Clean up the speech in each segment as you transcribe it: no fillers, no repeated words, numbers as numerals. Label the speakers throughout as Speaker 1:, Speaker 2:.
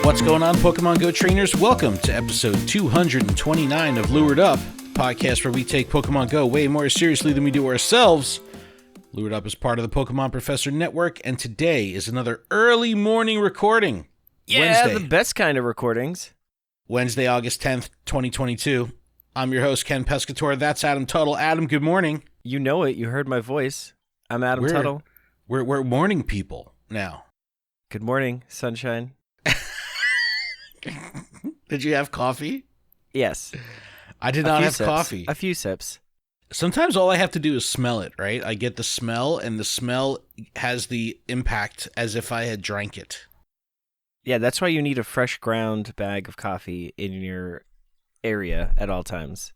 Speaker 1: What's going on, Pokemon Go trainers? Welcome to episode 229 of Lured Up, the podcast where we take Pokemon Go way more seriously than we do ourselves. Lured Up is part of the Pokemon Professor Network, and today is another early morning recording.
Speaker 2: Yeah,
Speaker 1: Wednesday,
Speaker 2: the best kind of recordings.
Speaker 1: Wednesday, August 10th, 2022. I'm your host, Ken Pescator. That's Adam Tuttle. Adam, good morning.
Speaker 2: You know it. You heard my voice. I'm Adam Tuttle.
Speaker 1: We're morning people now.
Speaker 2: Good morning, sunshine.
Speaker 1: Did you have coffee?
Speaker 2: Yes.
Speaker 1: I did not have coffee.
Speaker 2: A few sips.
Speaker 1: Sometimes all I have to do is smell it, right? I get the smell, and the smell has the impact as if I had drank it.
Speaker 2: Yeah, that's why you need a fresh ground bag of coffee in your area at all times.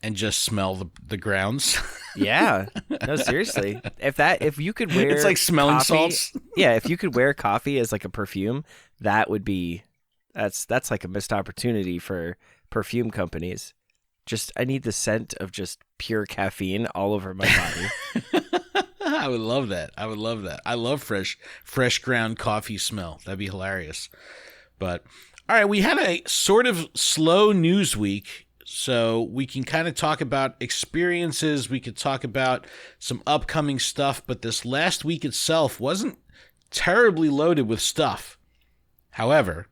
Speaker 1: And just smell the grounds.
Speaker 2: Yeah. No, seriously. If you could wear
Speaker 1: it's like smelling
Speaker 2: coffee,
Speaker 1: salts.
Speaker 2: Yeah, if you could wear coffee as like a perfume, that would be that's like a missed opportunity for perfume companies. I need the scent of just pure caffeine all over my body.
Speaker 1: I would love that. I love fresh ground coffee smell. That'd be hilarious. But all right, we had a sort of slow news week, so we can kind of talk about experiences. We could talk about some upcoming stuff, but this last week itself wasn't terribly loaded with stuff. However,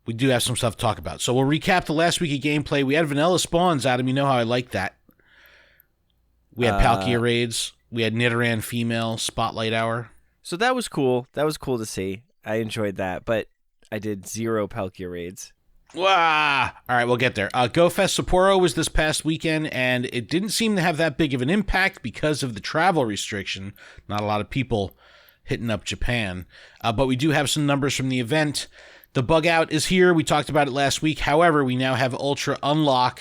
Speaker 1: we do have some stuff to talk about. So we'll recap the last week of gameplay. We had vanilla spawns, Adam. You know how I like that. We had Palkia raids. We had Nidoran female spotlight hour.
Speaker 2: So that was cool. That was cool to see. I enjoyed that, but I did 0 Palkia raids.
Speaker 1: Wah! All right, we'll get there. GoFest Sapporo was this past weekend, and it didn't seem to have that big of an impact because of the travel restriction. Not a lot of people hitting up Japan. But we do have some numbers from the event. The bug out is here. We talked about it last week. However, we now have Ultra Unlock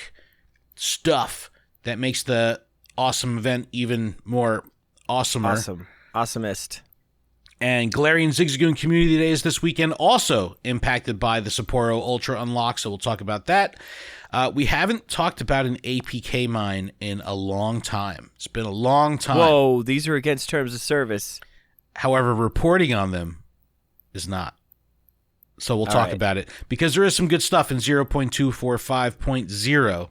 Speaker 1: stuff that makes the awesome event even more awesomer.
Speaker 2: Awesomest.
Speaker 1: And Galarian Zigzagoon Community Days this weekend also impacted by the Sapporo Ultra Unlock, so we'll talk about that. We haven't talked about an APK mine in a long time. It's been a long time.
Speaker 2: Whoa, these are against terms of service.
Speaker 1: However, reporting on them is not. So we'll talk about it, because there is some good stuff in 0.245.0.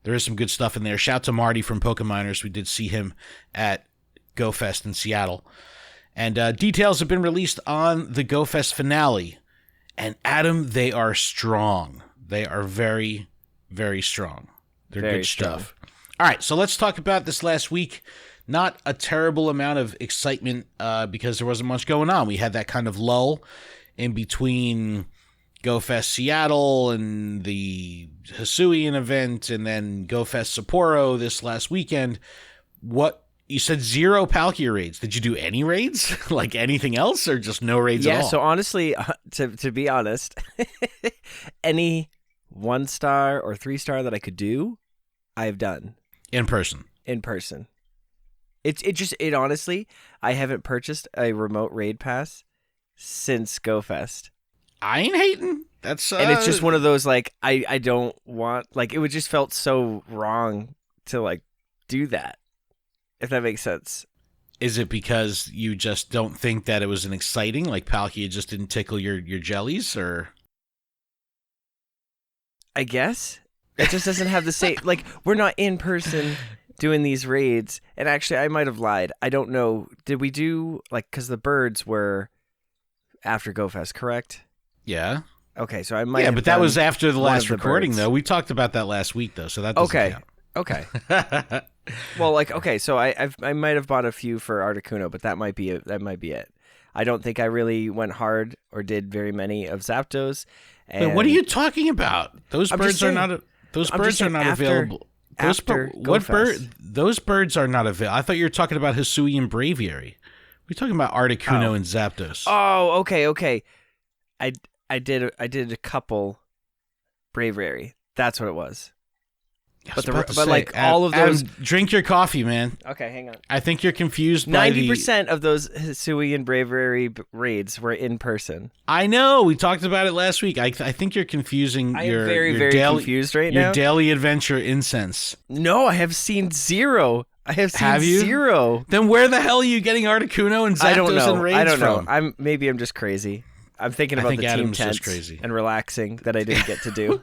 Speaker 1: There is some good stuff in there. Shout to Marty from Pokeminers. We did see him at GoFest in Seattle. And details have been released on the GoFest finale. And Adam, they are strong. They are very, very strong. They're very good stuff. All right, so let's talk about this last week. Not a terrible amount of excitement because there wasn't much going on. We had that kind of lull in between GoFest Seattle and the Hisuian event, and then GoFest Sapporo this last weekend. What you said, 0 Palkia raids. Did you do any raids? Like anything else, or just no raids at all?
Speaker 2: Yeah, so honestly, to be honest, any 1-star or 3-star that I could do, I've done.
Speaker 1: In person.
Speaker 2: It honestly, I haven't purchased a remote raid pass since GoFest.
Speaker 1: I ain't hating. That's
Speaker 2: and it's just one of those, like, I don't want, like, it would just felt so wrong to, like, do that, if that makes sense.
Speaker 1: Is it because you just don't think that it was an exciting, like Palkia just didn't tickle your jellies, or? I
Speaker 2: guess. It just doesn't have the same, like, we're not in person doing these raids. And actually, I might have lied. I don't know. Did we do, like, because the birds were after GoFest, correct?
Speaker 1: Yeah.
Speaker 2: Okay, so I might.
Speaker 1: Yeah, but that was after the last recording, though. We talked about that last week, though, so that doesn't count.
Speaker 2: Okay. Well, like, okay, so I might have bought a few for Articuno, but that might be it. I don't think I really went hard or did very many of Zapdos. And
Speaker 1: wait, what are you talking about? Those birds are not. Those birds are not available. Those birds are not available. I thought you were talking about Hisuian Braviary. We're talking about Articuno and Zapdos.
Speaker 2: Oh, okay. I did a couple Braviary. That's what it was. All of those.
Speaker 1: Adam, drink your coffee, man.
Speaker 2: Okay, hang on.
Speaker 1: I think you're confused.
Speaker 2: 90% of those Hisuian Braviary raids were in person.
Speaker 1: I know. We talked about it last week. I think you're confusing.
Speaker 2: I am very confused right now.
Speaker 1: Your daily adventure incense.
Speaker 2: No, I have seen 0. I have seen 0.
Speaker 1: Then where the hell are you getting Articuno and Zapdos and raids from?
Speaker 2: Maybe I'm just crazy. I'm thinking
Speaker 1: I
Speaker 2: about
Speaker 1: think
Speaker 2: the
Speaker 1: Adam's
Speaker 2: team
Speaker 1: just
Speaker 2: tents
Speaker 1: crazy.
Speaker 2: and relaxing that I didn't get to do.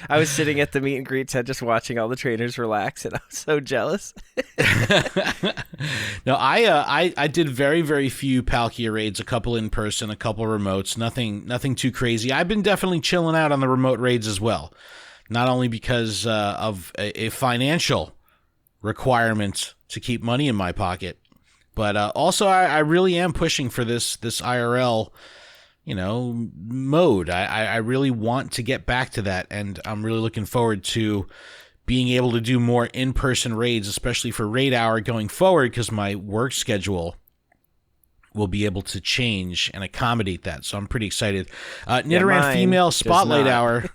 Speaker 2: I was sitting at the meet and greet tent just watching all the trainers relax, and I was so jealous.
Speaker 1: No, I did very, very few Palkia raids, a couple in person, a couple remotes, nothing too crazy. I've been definitely chilling out on the remote raids as well, not only because of a financial requirement to keep money in my pocket, but also I really am pushing for this IRL, mode. I really want to get back to that, and I'm really looking forward to being able to do more in-person raids, especially for raid hour going forward, because my work schedule will be able to change and accommodate that. So I'm pretty excited. Nidoran female spotlight hour.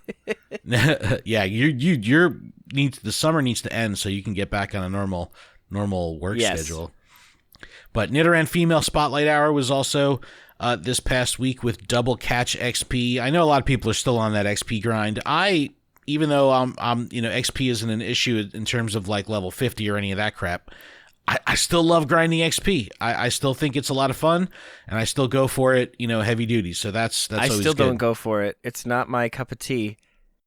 Speaker 1: Yeah, the summer needs to end so you can get back on a normal work schedule. But Nidoran female spotlight hour was also this past week with double catch XP. I know a lot of people are still on that XP grind. Even though I'm XP isn't an issue in terms of like level 50 or any of that crap, I still love grinding XP. I still think it's a lot of fun, and I still go for it, heavy duty. So that's
Speaker 2: I
Speaker 1: always
Speaker 2: still
Speaker 1: good.
Speaker 2: don't go for it. It's not my cup of tea.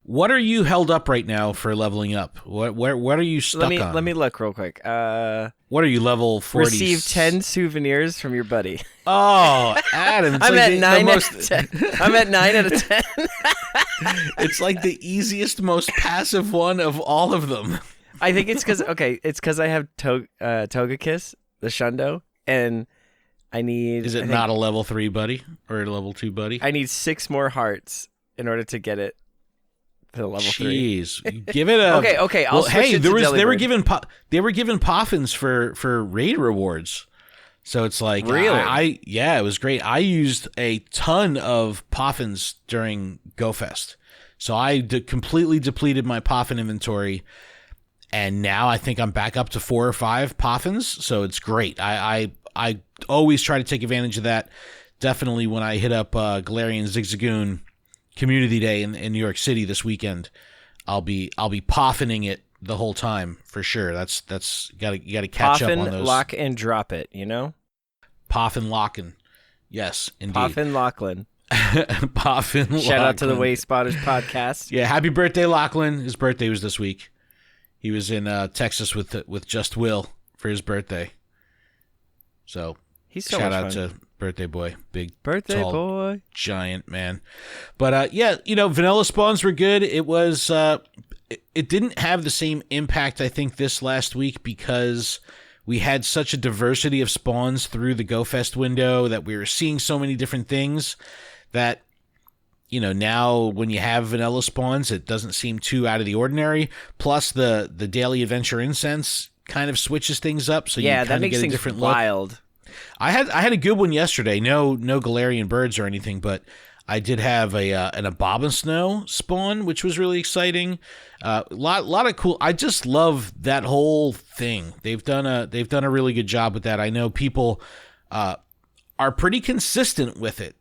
Speaker 1: What are you held up right now for leveling up? What are you stuck on?
Speaker 2: Let me look real quick.
Speaker 1: What are you, level 40?
Speaker 2: Receive 10 souvenirs from your buddy.
Speaker 1: Oh, Adam.
Speaker 2: I'm at 9 out of 10. I'm at 9 out of 10.
Speaker 1: It's like the easiest, most passive one of all of them.
Speaker 2: I think it's because I have Togekiss, the Shundo, and I need...
Speaker 1: Is it not a level 3 buddy or a level 2 buddy?
Speaker 2: I need 6 more hearts in order to get it to level 3.
Speaker 1: Jeez, give it a...
Speaker 2: Okay, I'll switch it to
Speaker 1: they were
Speaker 2: Delibird.
Speaker 1: given Poffins for raid rewards. So it's like...
Speaker 2: Really?
Speaker 1: Yeah, it was great. I used a ton of Poffins during GoFest. So I completely depleted my Poffin inventory, and now I think I'm back up to 4 or 5 Poffins, so it's great. I always try to take advantage of that. Definitely when I hit up Galarian Zigzagoon Community Day in New York City this weekend, I'll be poffining it the whole time for sure. That's you gotta catch up on those.
Speaker 2: Poffin, lock and drop it.
Speaker 1: Poffin lockin'. Yes, indeed.
Speaker 2: Poffin Lachlan.
Speaker 1: Poffin.
Speaker 2: Shout out to the Way Spotters podcast.
Speaker 1: Yeah, happy birthday, Lachlan. His birthday was this week. He was in Texas with Just Will for his birthday. So
Speaker 2: He's so
Speaker 1: shout
Speaker 2: much
Speaker 1: out
Speaker 2: fun.
Speaker 1: to birthday boy, big
Speaker 2: Birthday
Speaker 1: tall,
Speaker 2: boy,
Speaker 1: giant man. But vanilla spawns were good. It was it didn't have the same impact I think this last week because we had such a diversity of spawns through the GoFest window that we were seeing so many different things that now when you have vanilla spawns, it doesn't seem too out of the ordinary. Plus the daily adventure incense kind of switches things up, so you
Speaker 2: that
Speaker 1: kind of
Speaker 2: makes
Speaker 1: get a
Speaker 2: things
Speaker 1: different look.
Speaker 2: wild.
Speaker 1: I had a good one yesterday. No Galarian birds or anything, but I did have an Abomasnow spawn, which was really exciting. Lot of cool. I just love that whole thing. They've done a really good job with that. I know people are pretty consistent with it.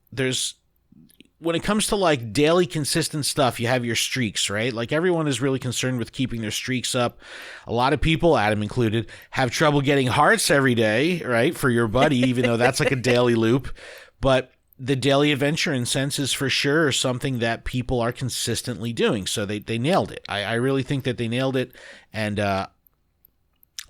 Speaker 1: When it comes to like daily consistent stuff, you have your streaks, right? Like everyone is really concerned with keeping their streaks up. A lot of people, Adam included, have trouble getting hearts every day, right? For your buddy, even though that's like a daily loop. But the daily adventure incense is for sure something that people are consistently doing. So they nailed it. I really think that they nailed it. And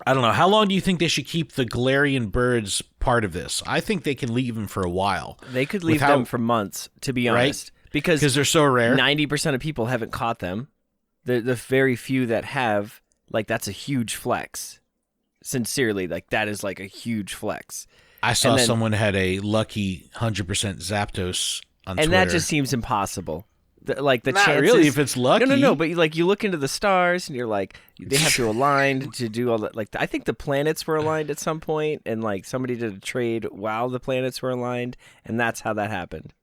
Speaker 1: I don't know. How long do you think they should keep the Galarian birds part of this? I think they can leave them for a while.
Speaker 2: They could leave them for months, to be honest.
Speaker 1: Right?
Speaker 2: Because
Speaker 1: they're so rare.
Speaker 2: 90% of people haven't caught them. The very few that have, like, that's a huge flex. Sincerely, like, that is like a huge flex.
Speaker 1: I saw someone had a lucky 100% Zapdos on Twitter.
Speaker 2: And that just seems impossible. The
Speaker 1: Not
Speaker 2: chances,
Speaker 1: really, if it's lucky.
Speaker 2: No, but you look into the stars and you're like, they have to align to do all that. Like, I think the planets were aligned at some point, and like somebody did a trade while the planets were aligned, and that's how that happened.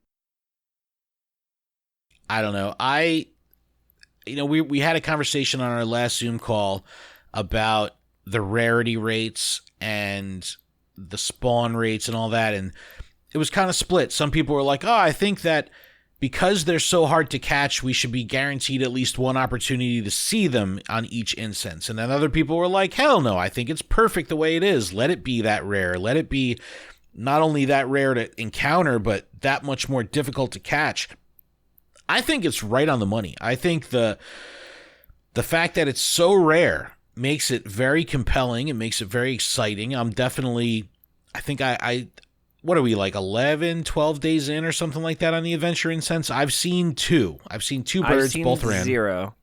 Speaker 1: I don't know. We had a conversation on our last Zoom call about the rarity rates and the spawn rates and all that, and it was kind of split. Some people were like, "Oh, I think that because they're so hard to catch, we should be guaranteed at least one opportunity to see them on each instance." And then other people were like, "Hell no, I think it's perfect the way it is. Let it be that rare. Let it be, not only that rare to encounter, but that much more difficult to catch. I think it's right on the money. I think the fact that it's so rare makes it very compelling. It makes it very exciting. I think I what are we, like 11, 12 days in or something like that on the Adventure Incense? I've seen two. I've seen two birds, both ran.
Speaker 2: 0.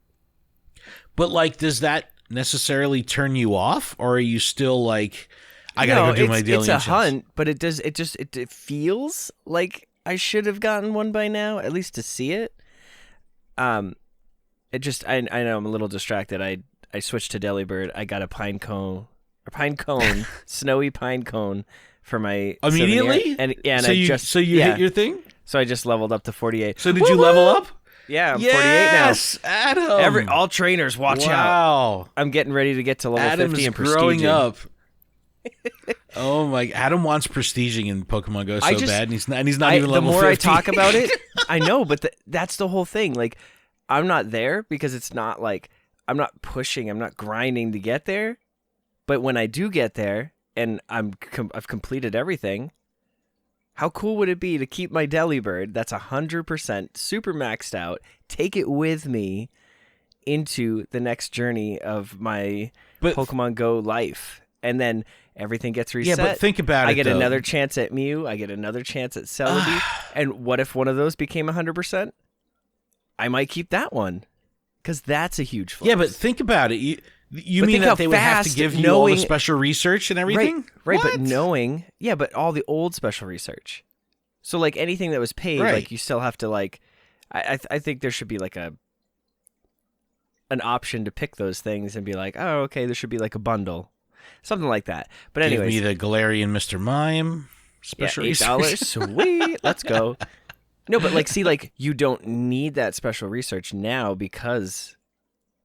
Speaker 1: But like, does that necessarily turn you off, or are you still like, I gotta go do my daily
Speaker 2: It's a
Speaker 1: missions?
Speaker 2: hunt, but it feels like I should have gotten one by now, at least to see it. I know I'm a little distracted. I switched to Delibird. I got a pine cone, snowy pine cone for my
Speaker 1: immediately.
Speaker 2: Souvenir. And
Speaker 1: so you hit your thing.
Speaker 2: So I just leveled up to 48.
Speaker 1: So did you level up?
Speaker 2: Yeah, I'm 48 now.
Speaker 1: Yes, Adam.
Speaker 2: All trainers, watch out!
Speaker 1: Wow,
Speaker 2: I'm getting ready to get to level
Speaker 1: Adam's
Speaker 2: 50 and
Speaker 1: growing up. Oh my! Adam wants prestiging in Pokemon Go so bad, and he's not even level 50.
Speaker 2: The more I talk about it, I know, but that's the whole thing. Like, I'm not there because it's not like I'm not pushing, I'm not grinding to get there. But when I do get there and I've completed everything, how cool would it be to keep my Delibird that's 100% super maxed out, take it with me into the next journey of my Pokemon Go life, and then everything gets reset.
Speaker 1: Yeah, but think about it,
Speaker 2: I get another chance at Mew, I get another chance at Celebi, and what if one of those became 100%? I might keep that one, because that's a huge flex.
Speaker 1: Yeah, but think about it. You mean that they would have to give you all the special research and everything?
Speaker 2: Right, but but all the old special research. So, like, anything that was paid, like, you still have to, like, I think there should be, like, an option to pick those things and be like, oh, okay, there should be, like, a bundle. Something like that. But anyways.
Speaker 1: Give me the Galarian Mr. Mime special research.
Speaker 2: $8. Sweet. Let's go. No, but, like, see, like, you don't need that special research now because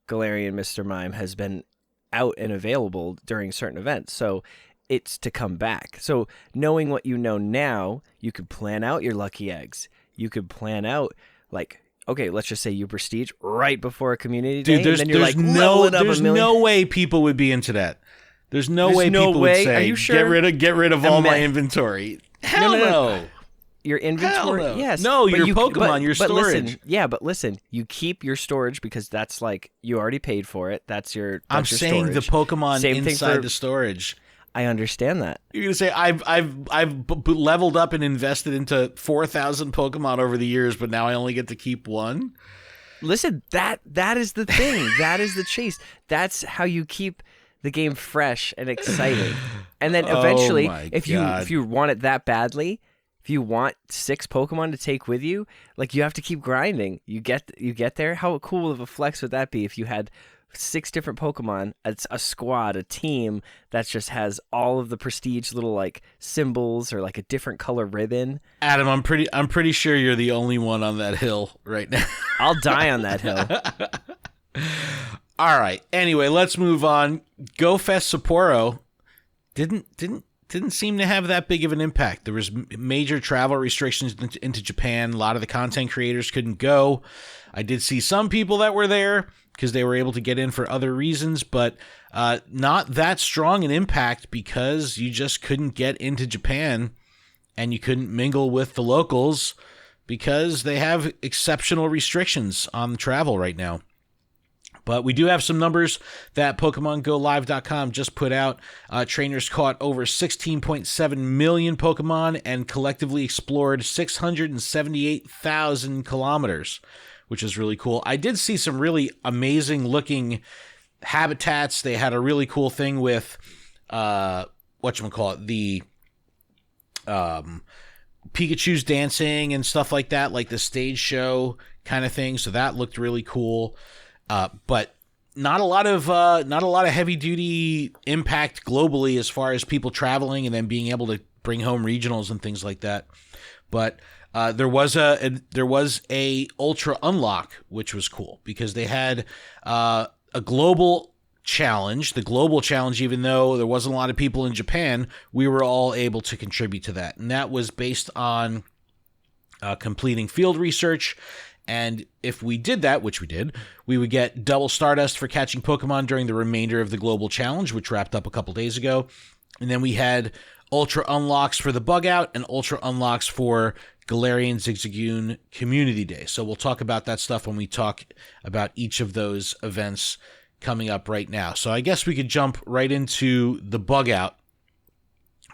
Speaker 2: Galarian Mr. Mime has been out and available during certain events. So it's to come back. So knowing what you know now, you could plan out your lucky eggs. You could plan out, like, okay, let's just say you prestige right before a community day, and then you're like,
Speaker 1: there's no way people would be into that. There's no way people would say,
Speaker 2: Are you sure?
Speaker 1: get rid of all my inventory. Hell no.
Speaker 2: Your inventory, yes.
Speaker 1: No, your Pokemon, your storage.
Speaker 2: But listen, you keep your storage because that's like, you already paid for it. That's your
Speaker 1: I'm saying
Speaker 2: storage.
Speaker 1: the Pokemon
Speaker 2: Same
Speaker 1: inside the storage.
Speaker 2: I understand that.
Speaker 1: You're gonna say I've leveled up and invested into 4,000 Pokemon over the years, but now I only get to keep one.
Speaker 2: Listen, that is the thing. That is the chase. That's how you keep the game fresh and exciting. And then eventually, if you want it that badly, if you want 6 Pokemon to take with you, like, you have to keep grinding. You get there. How cool of a flex would that be if you had 6 different Pokemon, a squad, a team that just has all of the prestige little, like, symbols or like a different color ribbon?
Speaker 1: Adam, I'm pretty sure you're the only one on that hill right now.
Speaker 2: I'll die on that hill.
Speaker 1: All right. Anyway, let's move on. GoFest Sapporo didn't seem to have that big of an impact. There was major travel restrictions into Japan. A lot of the content creators couldn't go. I did see some people that were there because they were able to get in for other reasons, but not that strong an impact because you just couldn't get into Japan and you couldn't mingle with the locals because they have exceptional restrictions on travel right now. But we do have some numbers that PokemonGoLive.com just put out. Trainers caught over 16.7 million Pokemon and collectively explored 678,000 kilometers, which is really cool. I did see some really amazing looking habitats. They had a really cool thing with, the Pikachu's dancing and stuff like that, like the stage show kind of thing. So that looked really cool. But not a lot of heavy duty impact globally as far as people traveling and then being able to bring home regionals and things like that. But there was a ultra unlock, which was cool because they had a global challenge. The global challenge, even though there wasn't a lot of people in Japan, we were all able to contribute to that, and that was based on completing field research. And if we did that, which we did, we would get double Stardust for catching Pokemon during the remainder of the global challenge, which wrapped up a couple days ago. And then we had Ultra unlocks for the bug out, and Ultra unlocks for Galarian Zigzagoon Community Day. So we'll talk about that stuff when we talk about each of those events coming up right now. So I guess we could jump right into the bug out,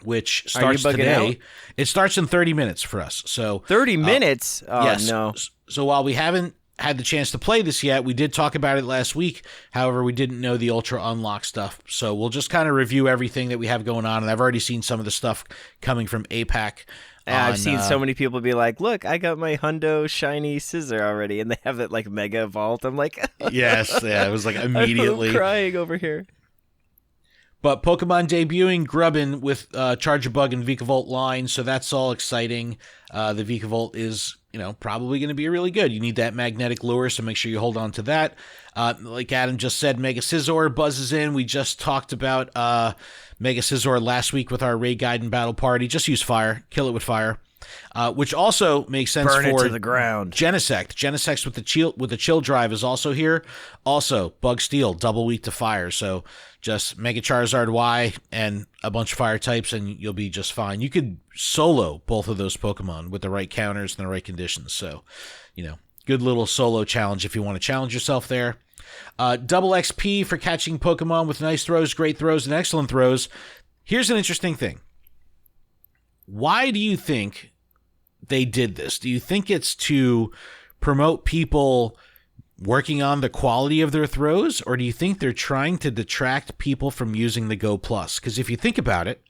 Speaker 1: which starts today. Out? It starts in 30 minutes for us. So
Speaker 2: 30 minutes? Oh,
Speaker 1: yes.
Speaker 2: No.
Speaker 1: So while we haven't had the chance to play this yet, we did talk about it last week. However, we didn't know the Ultra Unlock stuff. So we'll just kind of review everything that we have going on. And I've already seen some of the stuff coming from APAC.
Speaker 2: I've seen so many people be like, look, I got my Hundo Shiny Scissor already. And they have it like Mega Evolved. I'm like,
Speaker 1: yes. Yeah, it was like immediately.
Speaker 2: I'm crying over here.
Speaker 1: But Pokemon debuting Grubbin with Charjabug and Vikavolt line, so that's all exciting. The Vikavolt is, probably going to be really good. You need that magnetic lure, so make sure you hold on to that. Like Adam just said, Mega Scizor buzzes in. We just talked about Mega Scizor last week with our Raid Guide and Battle Party. Just use fire. Kill it with fire. Which also makes sense
Speaker 2: Burn
Speaker 1: for
Speaker 2: it to the ground.
Speaker 1: Genesect. Genesect with the chill drive is also here. Also, Bug Steel, double weak to fire. So just Mega Charizard Y and a bunch of fire types, and you'll be just fine. You could solo both of those Pokemon with the right counters and the right conditions. So, good little solo challenge if you want to challenge yourself there. Double XP for catching Pokemon with nice throws, great throws, and excellent throws. Here's an interesting thing. Why do you think they did this? Do you think it's to promote people working on the quality of their throws, or do you think they're trying to detract people from using the Go Plus? Because if you think about it,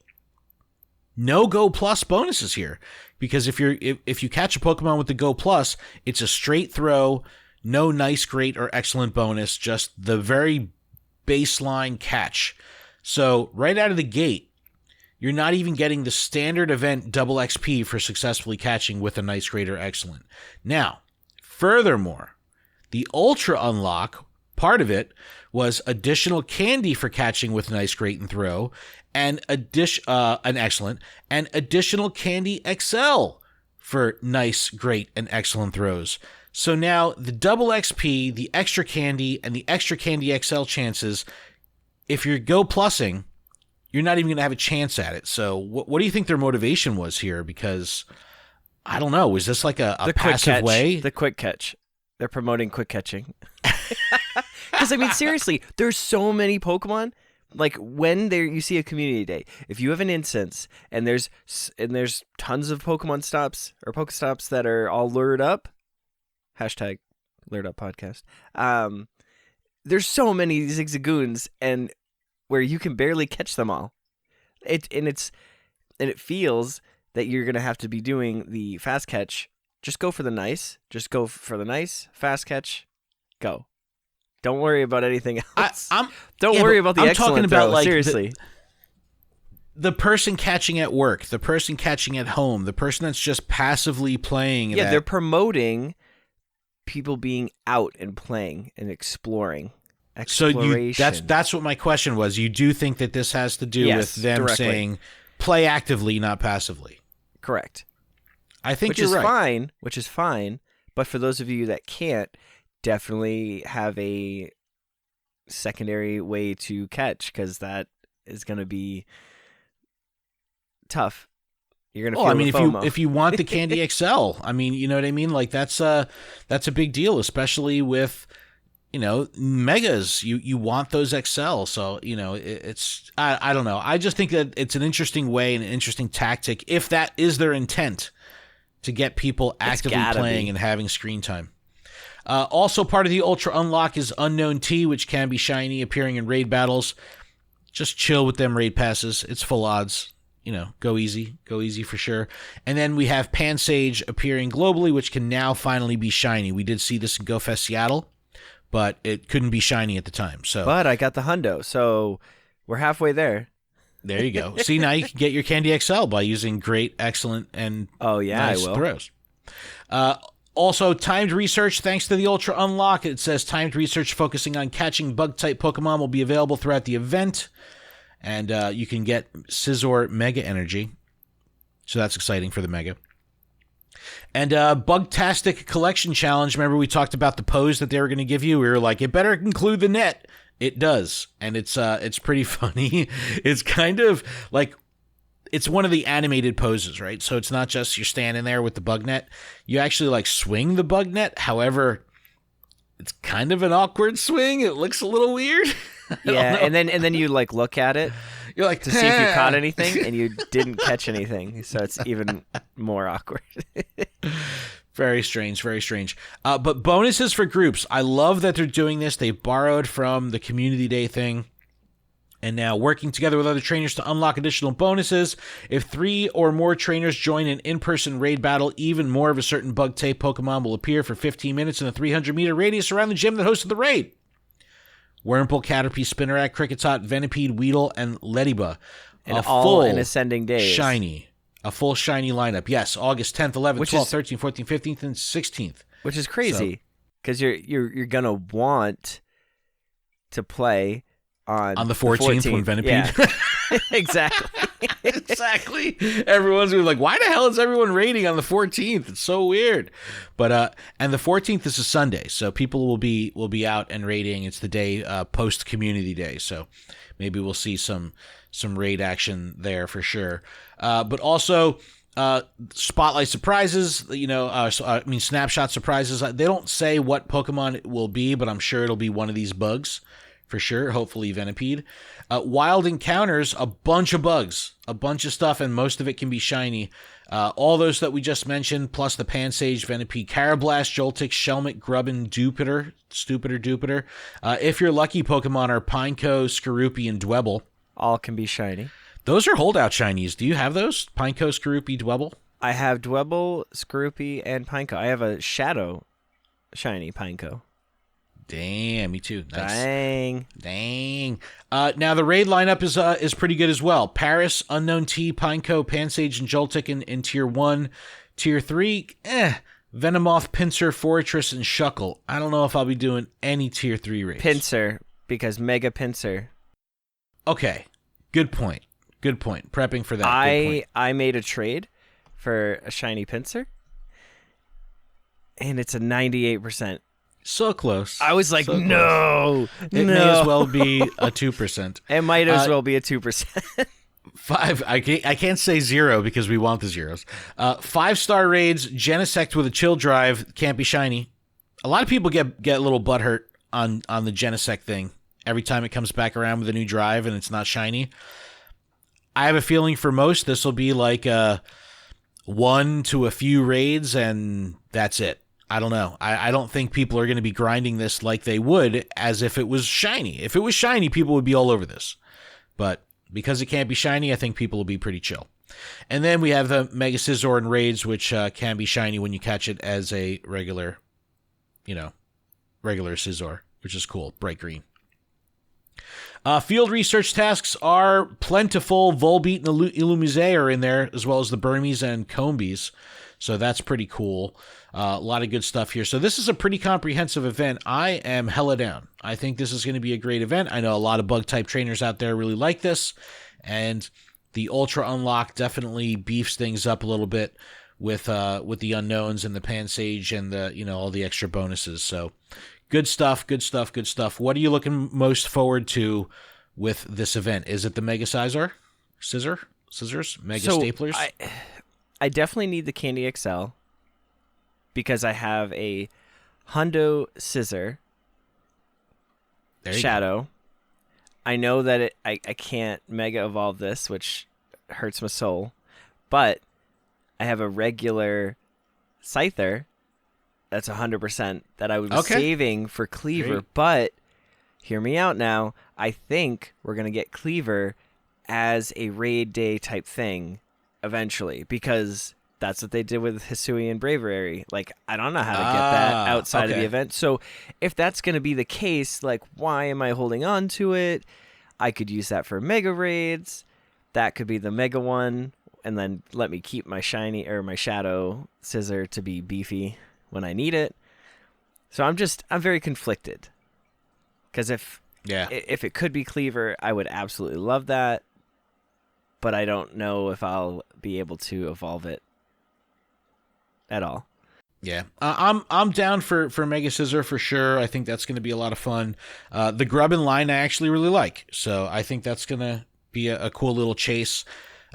Speaker 1: no Go Plus bonuses here. Because if you catch a Pokemon with the Go Plus, it's a straight throw, no nice, great, or excellent bonus, just the very baseline catch. So right out of the gate, you're not even getting the standard event double XP for successfully catching with a nice, great, or excellent. Now, furthermore, the Ultra Unlock, part of it, was additional candy for catching with nice, great, and throw, and an excellent, and additional candy XL for nice, great, and excellent throws. So now the double XP, the extra candy, and the extra candy XL chances, if you're Go Plussing, you're not even going to have a chance at it. So what do you think their motivation was here? Because, I don't know, is this like a passive way?
Speaker 2: The quick catch. They're promoting quick catching. Because, seriously, there's so many Pokemon. Like, when you see a community day, if you have an instance and there's tons of Pokemon stops or Pokestops that are all lured up, hashtag lured up podcast, there's so many Zigzagoons and where you can barely catch them all. It feels that you're going to have to be doing the fast catch. Just go for the nice. Just go for the nice. Fast catch. Go. Don't worry about anything else. Don't worry about the excellent
Speaker 1: talking about,
Speaker 2: throw,
Speaker 1: like,
Speaker 2: seriously.
Speaker 1: The person catching at work, the person catching at home, the person that's just passively playing.
Speaker 2: Yeah, they're promoting people being out and playing and exploring.
Speaker 1: So that's what my question was. You do think that this has to do with them directly saying play actively, not passively?
Speaker 2: Correct.
Speaker 1: I think you're right.
Speaker 2: Which is fine. But for those of you that can't, definitely have a secondary way to catch, because that is going to be tough. You're going to feel the FOMO.
Speaker 1: if you want the Candy XL, you know what I mean? Like, that's a big deal, especially with, megas. You want those XL. So, it's, I don't know. I just think that it's an interesting way and an interesting tactic, if that is their intent, to get people actively playing and having screen time. Also part of the Ultra Unlock is Unknown T, which can be shiny, appearing in raid battles. Just chill with them raid passes. It's full odds. Go easy. Go easy for sure. And then we have Pansage appearing globally, which can now finally be shiny. We did see this in GoFest Seattle, but it couldn't be shiny at the time.
Speaker 2: But I got the hundo, so we're halfway there.
Speaker 1: There you go. See, now you can get your Candy XL by using great, excellent, and nice throws. Also, timed research, thanks to the Ultra Unlock. It says timed research focusing on catching bug-type Pokemon will be available throughout the event. And you can get Scizor Mega Energy. So that's exciting for the Mega. And Bugtastic Collection Challenge. Remember we talked about the pose that they were going to give you? We were like, it better include the net. It does. And it's pretty funny. It's kind of like, it's one of the animated poses, right? So it's not just you're standing there with the bug net. You actually like swing the bug net. However, it's kind of an awkward swing. It looks a little weird.
Speaker 2: Yeah, and then you like look at it.
Speaker 1: You're like
Speaker 2: to see if you caught anything, and you didn't catch anything, so it's even more awkward.
Speaker 1: Very strange, very strange. But bonuses for groups. I love that they're doing this. They borrowed from the Community Day thing, and now working together with other trainers to unlock additional bonuses. If 3 or more trainers join an in-person raid battle, even more of a certain bug tape Pokemon will appear for 15 minutes in a 300-meter radius around the gym that hosted the raid. Wurmple, Caterpie, Spinarak, Kricketot, Venipede, Weedle, and Leddyba.
Speaker 2: And all in ascending days.
Speaker 1: Shiny. A full shiny lineup. Yes, August 10th, 11th, 12th, 13th, 14th, 15th, and 16th.
Speaker 2: Which is crazy, because you're going to want to play on
Speaker 1: the 14th when Venipede.
Speaker 2: Yeah. Exactly.
Speaker 1: Exactly. Everyone's gonna be like, why the hell is everyone raiding on the 14th? It's so weird. But and the 14th is a Sunday, so people will be out and raiding. It's the day post Community Day, so maybe we'll see some raid action there for sure. But also spotlight surprises, snapshot surprises. They don't say what Pokemon it will be, but I'm sure it'll be one of these bugs. For sure, hopefully Venipede. Wild encounters, a bunch of bugs, a bunch of stuff, and most of it can be shiny. All those that we just mentioned, plus the Pansage, Venipede, Carablast, Joltik, Shelmet, Grubbin, Stupider. If you're lucky, Pokemon are Pineco, Skorupi, and Dwebble.
Speaker 2: All can be shiny.
Speaker 1: Those are holdout shinies. Do you have those? Pineco, Skorupi, Dwebble?
Speaker 2: I have Dwebble, Skorupi, and Pineco. I have a Shadow shiny Pineco.
Speaker 1: Damn, me too. Nice.
Speaker 2: Dang.
Speaker 1: Now the raid lineup is pretty good as well. Paris, Unknown T, Pineco, Pansage, and Joltik in Tier 1. Tier 3, Venomoth, Pinsir, Fortress, and Shuckle. I don't know if I'll be doing any Tier 3 raids.
Speaker 2: Pinsir, because Mega Pinsir.
Speaker 1: Okay, good point. Prepping for that.
Speaker 2: I made a trade for a shiny Pinsir, and it's a 98%.
Speaker 1: So close.
Speaker 2: I was like, no.
Speaker 1: It may as well be a 2%.
Speaker 2: It might as well be a 2%.
Speaker 1: 5. I can't say 0 because we want the zeros. 5-star raids, Genesect with a chill drive, can't be shiny. A lot of people get a little butthurt on the Genesect thing every time it comes back around with a new drive and it's not shiny. I have a feeling for most this will be like 1 to a few raids and that's it. I don't know. I don't think people are going to be grinding this like they would as if it was shiny. If it was shiny, people would be all over this. But because it can't be shiny, I think people will be pretty chill. And then we have the Mega Scizor and raids, which can be shiny when you catch it as a regular Scizor, which is cool. Bright green. Field research tasks are plentiful. Volbeat and Illumise are in there, as well as the Burmese and Combees. So that's pretty cool. A lot of good stuff here. So this is a pretty comprehensive event. I am hella down. I think this is going to be a great event. I know a lot of bug-type trainers out there really like this. And the Ultra Unlock definitely beefs things up a little bit with the unknowns and the Pansage and the all the extra bonuses. So good stuff. What are you looking most forward to with this event? Is it the Mega Scissors? Mega Staplers?
Speaker 2: I definitely need the Candy XL because I have a Hundo Scissor Shadow. Go. I know that I can't Mega Evolve this, which hurts my soul, but I have a regular Scyther that's 100% that I was saving for Cleaver. Great. But hear me out now. I think we're going to get Cleaver as a raid day type thing eventually, because that's what they did with Hisuian Braviary. Like, I don't know how to get that outside of the event. So if that's going to be the case, like, why am I holding on to it? I could use that for Mega Raids. That could be the Mega one. And then let me keep my shiny or my Shadow Scissor to be beefy when I need it. So I'm very conflicted. Because if it could be Cleaver, I would absolutely love that. But I don't know if I'll be able to evolve it at all.
Speaker 1: Yeah, I'm down for Mega Scissor for sure. I think that's going to be a lot of fun. The Grubbin line I actually really like, so I think that's going to be a cool little chase.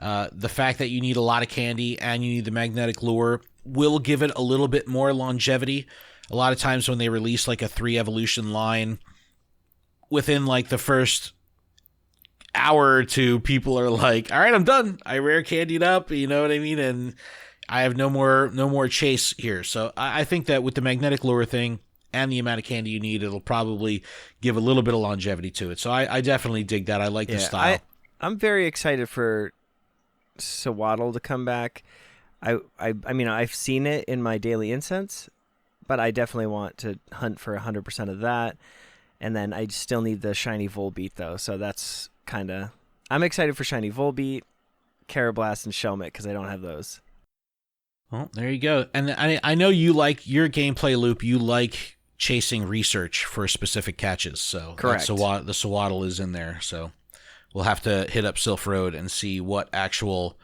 Speaker 1: The fact that you need a lot of candy and you need the magnetic lure will give it a little bit more longevity. A lot of times when they release like a 3 evolution line, within like the first hour or two, people are like, all right, I'm done. I rare candied up, you know what I mean? And I have no more chase here. So I think that with the magnetic lure thing and the amount of candy you need, it'll probably give a little bit of longevity to it. So I definitely dig that. I like the style.
Speaker 2: I'm very excited for Sawaddle to come back. I mean, I've seen it in my daily incense, but I definitely want to hunt for 100% of that. And then I still need the shiny Volbeat, though. So that's kind of... I'm excited for shiny Volbeat, Carablast, and Shelmet, because I don't have those.
Speaker 1: Well, there you go. And I know you like your gameplay loop. You like chasing research for specific catches. So
Speaker 2: correct.
Speaker 1: The Sawaddle is in there. So we'll have to hit up Sylph Road and see what actual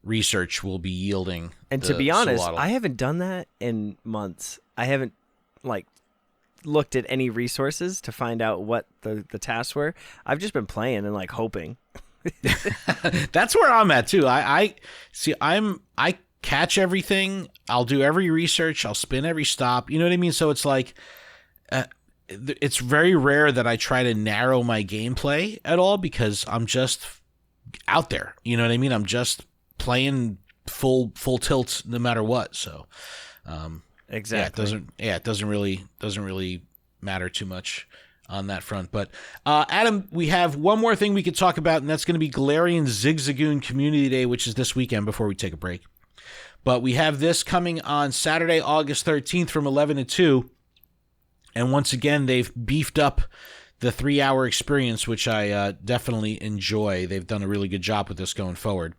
Speaker 1: research will be yielding.
Speaker 2: And to be honest,
Speaker 1: Sawaddle.
Speaker 2: I haven't done that in months. I haven't looked at any resources to find out what the tasks were. I've just been playing and hoping.
Speaker 1: That's where I'm at too. I catch everything. I'll do every research. I'll spin every stop. You know what I mean? So it's like, it's very rare that I try to narrow my gameplay at all because I'm just out there. You know what I mean? I'm just playing full tilt no matter what. So, exactly. It doesn't really matter too much on that front. But Adam, we have one more thing we could talk about, and that's going to be Galarian Zigzagoon Community Day, which is this weekend before we take a break. But we have this coming on Saturday, August 13th from 11 to 2. And once again, they've beefed up the 3-hour experience, which I definitely enjoy. They've done a really good job with this going forward.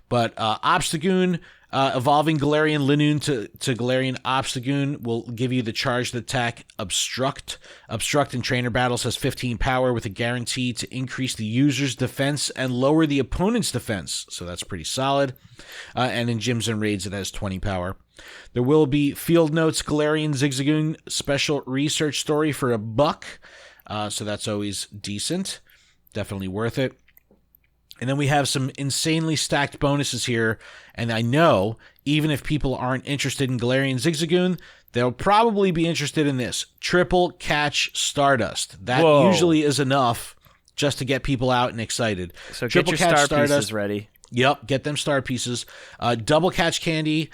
Speaker 1: But Obstagoon, evolving Galarian Linoon to Galarian Obstagoon will give you the charged attack Obstruct. Obstruct in trainer battles has 15 power with a guarantee to increase the user's defense and lower the opponent's defense. So that's pretty solid. And in gyms and raids, it has 20 power. There will be Field Notes Galarian Zigzagoon special research story for $1. So that's always decent. Definitely worth it. And then we have some insanely stacked bonuses here. And I know, even if people aren't interested in Galarian Zigzagoon, they'll probably be interested in this. Triple Catch Stardust. That usually is enough just to get people out and excited.
Speaker 2: So
Speaker 1: Triple
Speaker 2: get your
Speaker 1: Catch
Speaker 2: star pieces ready.
Speaker 1: Yep, get them star pieces. Double Catch Candy.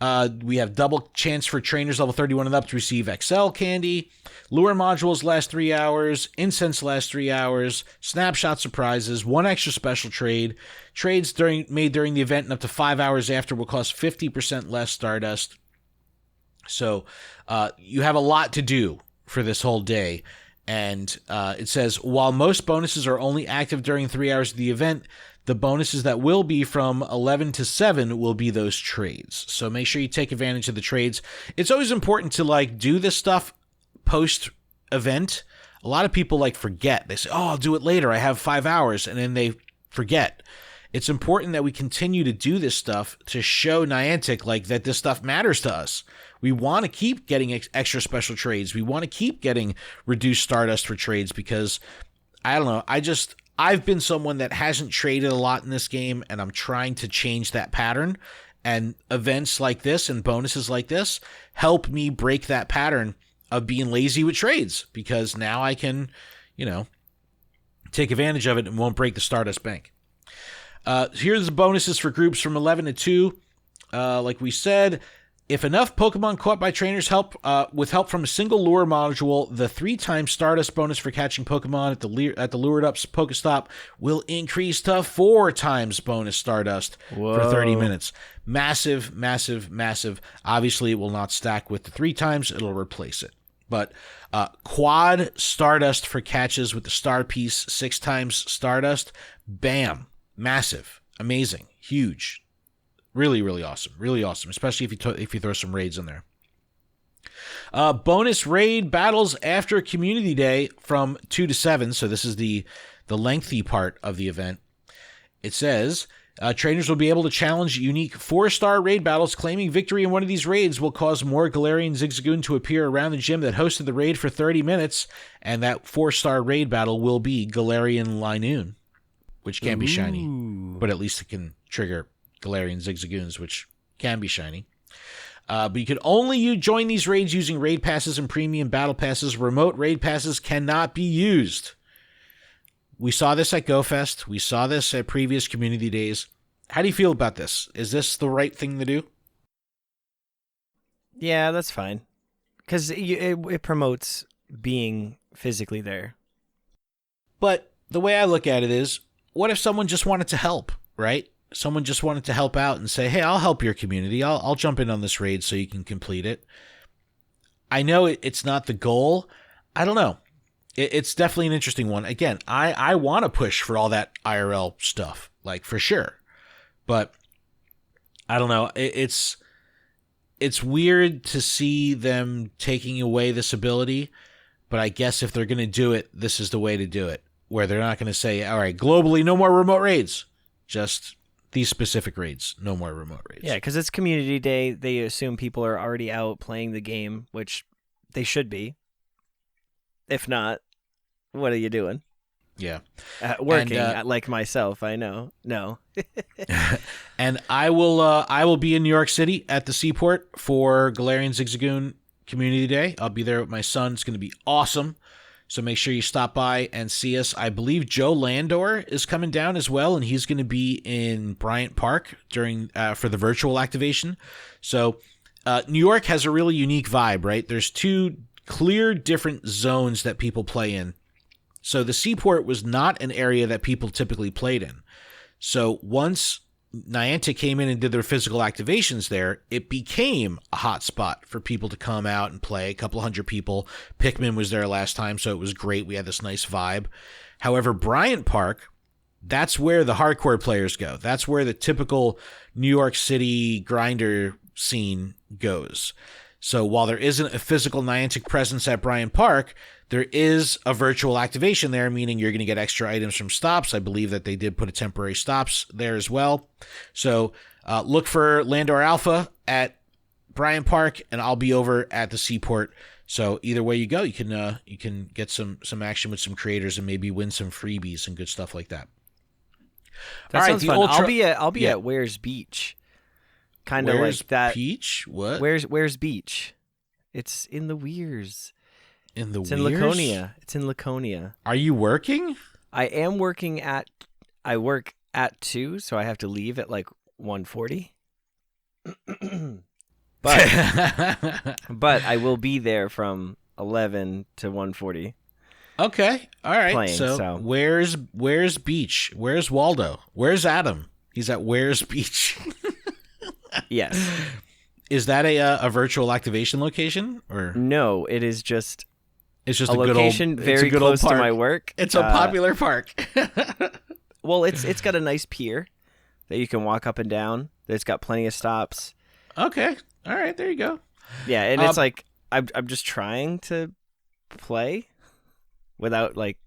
Speaker 1: We have double chance for trainers level 31 and up to receive XL candy. Lure modules last 3 hours. Incense last 3 hours. Snapshot surprises. 1 extra special trade. Trades made during the event and up to 5 hours after will cost 50% less Stardust. So you have a lot to do for this whole day. And it says, while most bonuses are only active during 3 hours of the event, the bonuses that will be from 11 to 7 will be those trades. So make sure you take advantage of the trades. It's always important to do this stuff post-event. A lot of people forget. They say, oh, I'll do it later. I have 5 hours. And then they forget. It's important that we continue to do this stuff to show Niantic that this stuff matters to us. We want to keep getting extra special trades. We want to keep getting reduced Stardust for trades because, I don't know, I've been someone that hasn't traded a lot in this game, and I'm trying to change that pattern. And events like this and bonuses like this help me break that pattern of being lazy with trades, because now I can, take advantage of it and won't break the Stardust Bank. Here's the bonuses for groups from 11 to 2. Like we said, if enough Pokemon caught by trainers help with help from a single lure module, the 3x Stardust bonus for catching Pokemon at the Lured Up's Pokestop will increase to 4x bonus Stardust for 30 minutes. Massive, massive, massive. Obviously, it will not stack with the 3x. It'll replace it. But quad Stardust for catches with the Star Piece, 6x Stardust. Bam. Massive. Amazing. Huge. Really, really awesome. Really awesome, especially if you throw some raids in there. Bonus raid battles after Community Day from 2 to 7. So this is the lengthy part of the event. It says, trainers will be able to challenge unique 4-star raid battles. Claiming victory in one of these raids will cause more Galarian Zigzagoon to appear around the gym that hosted the raid for 30 minutes. And that 4-star raid battle will be Galarian Linoon. which can be shiny,
Speaker 2: Ooh.
Speaker 1: but at least it can trigger Galarian Zigzagoons, which can be shiny. But you can only join these raids using raid passes and premium battle passes. Remote raid passes cannot be used. We saw this at GoFest. We saw this at previous community days. How do you feel about this? Is this the right thing to do?
Speaker 2: Yeah, that's fine. Because it promotes being physically there.
Speaker 1: But the way I look at it is, what if someone just wanted to help, right? Someone just wanted to help out and say, hey, I'll help your community. I'll jump in on this raid so you can complete it. I know it's not the goal. I don't know. It's definitely an interesting one. Again, I want to push for all that IRL stuff, like for sure. But I don't know. It's weird to see them taking away this ability. But I guess if they're going to do it, this is the way to do it. Where they're not going to say, all right, globally, no more remote raids. Just these specific raids, no more remote raids.
Speaker 2: Yeah, because it's community day. They assume people are already out playing the game, which they should be. If not, what are you doing?
Speaker 1: Yeah.
Speaker 2: Working, like myself, I know. No.
Speaker 1: And I will be in New York City at the Seaport for Galarian Zigzagoon Community Day. I'll be there with my son. It's going to be awesome. So make sure you stop by and see us. I believe Joe Landor is coming down as well, and he's going to be in Bryant Park during for the virtual activation. So New York has a really unique vibe, right? There's two clear different zones that people play in. So the Seaport was not an area that people typically played in. So once Niantic came in and did their physical activations there, it became a hot spot for people to come out and play. A couple hundred people. Pikmin was there last time, so it was great. We had this nice vibe. However, Bryant Park, that's where the hardcore players go. That's where the typical New York City grinder scene goes. So while there isn't a physical Niantic presence at Bryant Park, there is a virtual activation there, meaning you're going to get extra items from stops. I believe that they did put a temporary stops there as well. So look for Landor Alpha at Bryant Park, and I'll be over at the Seaport. So either way you go, you can get some action with some creators and maybe win some freebies and good stuff like that.
Speaker 2: That sounds fun. I'll be at Where's Beach. Kind of like that.
Speaker 1: Peach? What?
Speaker 2: Where's Beach? It's in the Weirs.
Speaker 1: It's
Speaker 2: in Laconia. It's in Laconia.
Speaker 1: Are you working?
Speaker 2: I am working I work at 2, so I have to leave at like 1:40. but I will be there from 11 to 1:40.
Speaker 1: Okay. All right.
Speaker 2: Playing,
Speaker 1: so where's Beach? Where's Waldo? Where's Adam? He's at Where's Beach.
Speaker 2: Yes.
Speaker 1: Is that a virtual activation location or
Speaker 2: no? It is just.
Speaker 1: It's just
Speaker 2: a location very close to my work.
Speaker 1: It's a popular park.
Speaker 2: Well, it's got a nice pier that you can walk up and down. It's got plenty of stops.
Speaker 1: Okay. All right. There you go.
Speaker 2: Yeah, and it's like I'm just trying to play without like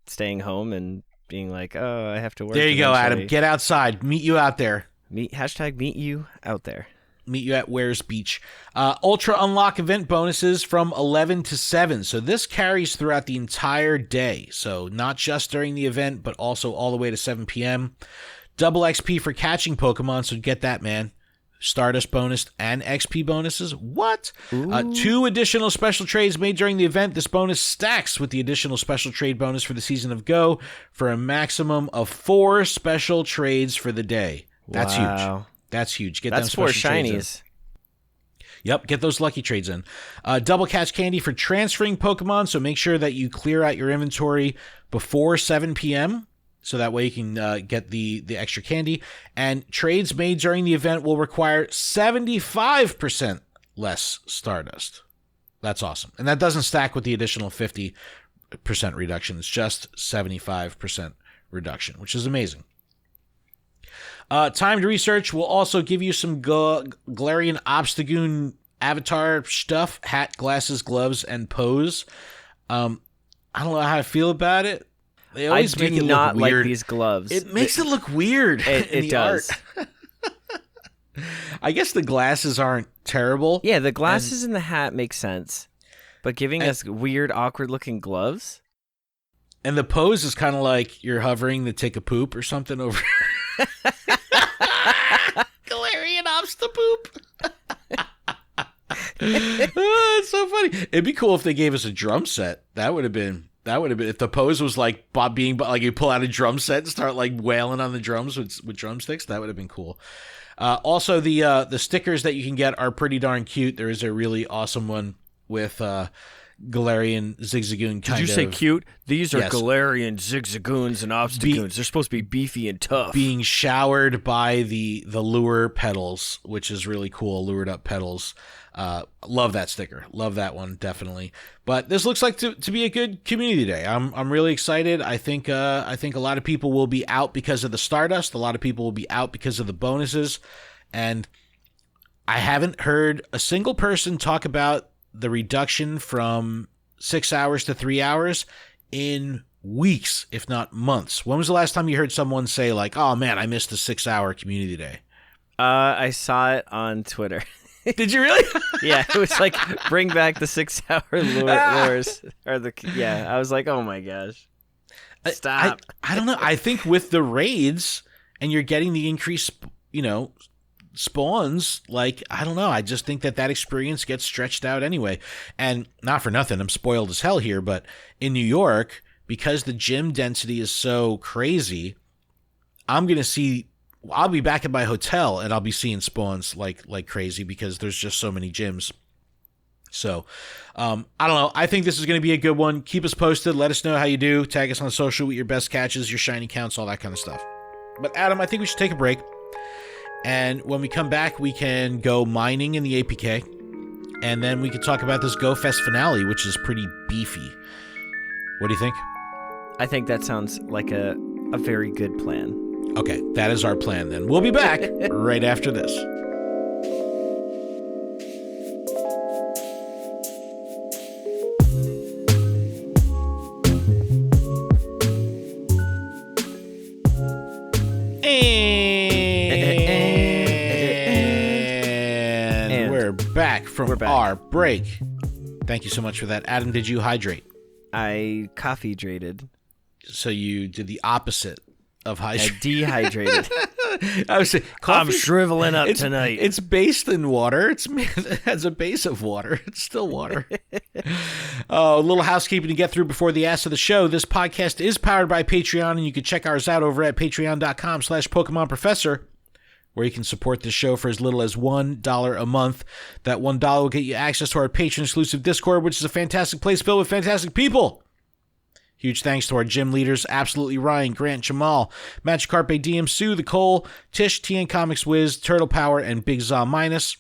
Speaker 2: staying home and being like, oh, I have to work.
Speaker 1: There you go, Adam. Get outside. Meet you out there.
Speaker 2: Meet you out there.
Speaker 1: Meet you at Where's Beach. Ultra Unlock event bonuses from 11 to 7. So this carries throughout the entire day. So not just during the event, but also all the way to 7 p.m. Double XP for catching Pokemon. So get that, man. Stardust bonus and XP bonuses. What? 2 additional special trades made during the event. This bonus stacks with the additional special trade bonus for the Season of Go for a maximum of 4 special trades for the day. That's huge. That's huge. Get
Speaker 2: That's
Speaker 1: them
Speaker 2: 4
Speaker 1: special
Speaker 2: shinies.
Speaker 1: Trades in. Yep, get those lucky trades in. Double catch candy for transferring Pokemon, so make sure that you clear out your inventory before 7 p.m., so that way you can get the extra candy. And trades made during the event will require 75% less Stardust. That's awesome. And that doesn't stack with the additional 50% reduction. It's just 75% reduction, which is amazing. Timed research will also give you some Galarian Obstagoon avatar stuff, hat, glasses, gloves, and pose. I don't know how I feel about it. They always make it look weird.
Speaker 2: Like these gloves.
Speaker 1: It makes it look weird.
Speaker 2: It does.
Speaker 1: I guess the glasses aren't terrible.
Speaker 2: Yeah, the glasses and the hat make sense. But giving us weird, awkward-looking gloves?
Speaker 1: And the pose is kind of like you're hovering to take a poop or something over. Galarian opts the poop. Oh, it's so funny. It'd be cool if they gave us a drum set. That would have been if the pose was like Bob being like you pull out a drum set and start like wailing on the drums with drumsticks. That would have been cool. Also, the stickers that you can get are pretty darn cute. There is a really awesome one with Galarian Zigzagoon.
Speaker 2: Did you say cute? These are
Speaker 1: Yes.
Speaker 2: Galarian Zigzagoons and Obstagoons. They're supposed to be beefy and tough.
Speaker 1: Being showered by the lure petals, which is really cool. Lured up petals. Love that sticker. Love that one, definitely. But this looks like to be a good community day. I'm really excited. I think a lot of people will be out because of the Stardust. A lot of people will be out because of the bonuses. And I haven't heard a single person talk about the reduction from 6 hours to 3 hours in weeks, if not months. When was the last time you heard someone say like, "Oh man, I missed the 6-hour community day"?
Speaker 2: I saw it on Twitter.
Speaker 1: Did you really?
Speaker 2: Yeah, it was like bring back the 6-hour lures. I was like, oh my gosh, stop.
Speaker 1: I don't know. I think with the raids and you're getting the increased, spawns, like, I don't know. I just think that experience gets stretched out anyway. And not for nothing, I'm spoiled as hell here, but in New York, because the gym density is so crazy, I'll be back at my hotel and I'll be seeing spawns like crazy because there's just so many gyms. So, I don't know. I think this is going to be a good one. Keep us posted. Let us know how you do. Tag us on social with your best catches, your shiny counts, all that kind of stuff. But Adam, I think we should take a break. And when we come back, we can go mining in the APK. And then we can talk about this Go Fest finale, which is pretty beefy. What do you think?
Speaker 2: I think that sounds like a very good plan.
Speaker 1: Okay, that is our plan then. We'll be back right after this. And we're back from our break. Thank you so much for that. Adam, did you hydrate?
Speaker 2: I coffee drated.
Speaker 1: So you did the opposite of hydrate.
Speaker 2: I dehydrated.
Speaker 1: I was saying,
Speaker 2: I'm shriveling up tonight.
Speaker 1: It's based in water. It has a base of water. It's still water. Oh, a little housekeeping to get through before the ass of the show. This podcast is powered by Patreon, and you can check ours out over at patreon.com/Pokemon Professor, where you can support this show for as little as $1 a month. That $1 will get you access to our patron-exclusive Discord, which is a fantastic place filled with fantastic people. Huge thanks to our gym leaders, Absolutely Ryan, Grant, Jamal, Magikarp, DM, Sue, The Cole, Tish, TN Comics Wiz, Turtle Power, and Big Za Minus.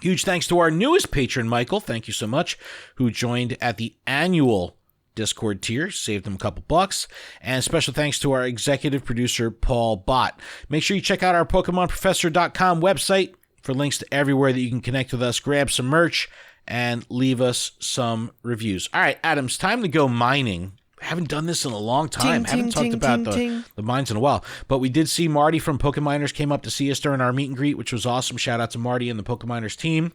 Speaker 1: Huge thanks to our newest patron, Michael, thank you so much, who joined at the annual Discord tier, saved him a couple bucks. And special thanks to our executive producer, Paul Bott. Make sure you check out our PokemonProfessor.com website for links to everywhere that you can connect with us, grab some merch, and leave us some reviews. All right, Adam, it's time to go mining. I haven't done this in a long time. I haven't talked about the mines in a while. But we did see Marty from Pokeminers came up to see us during our meet and greet, which was awesome. Shout out to Marty and the Pokeminers team.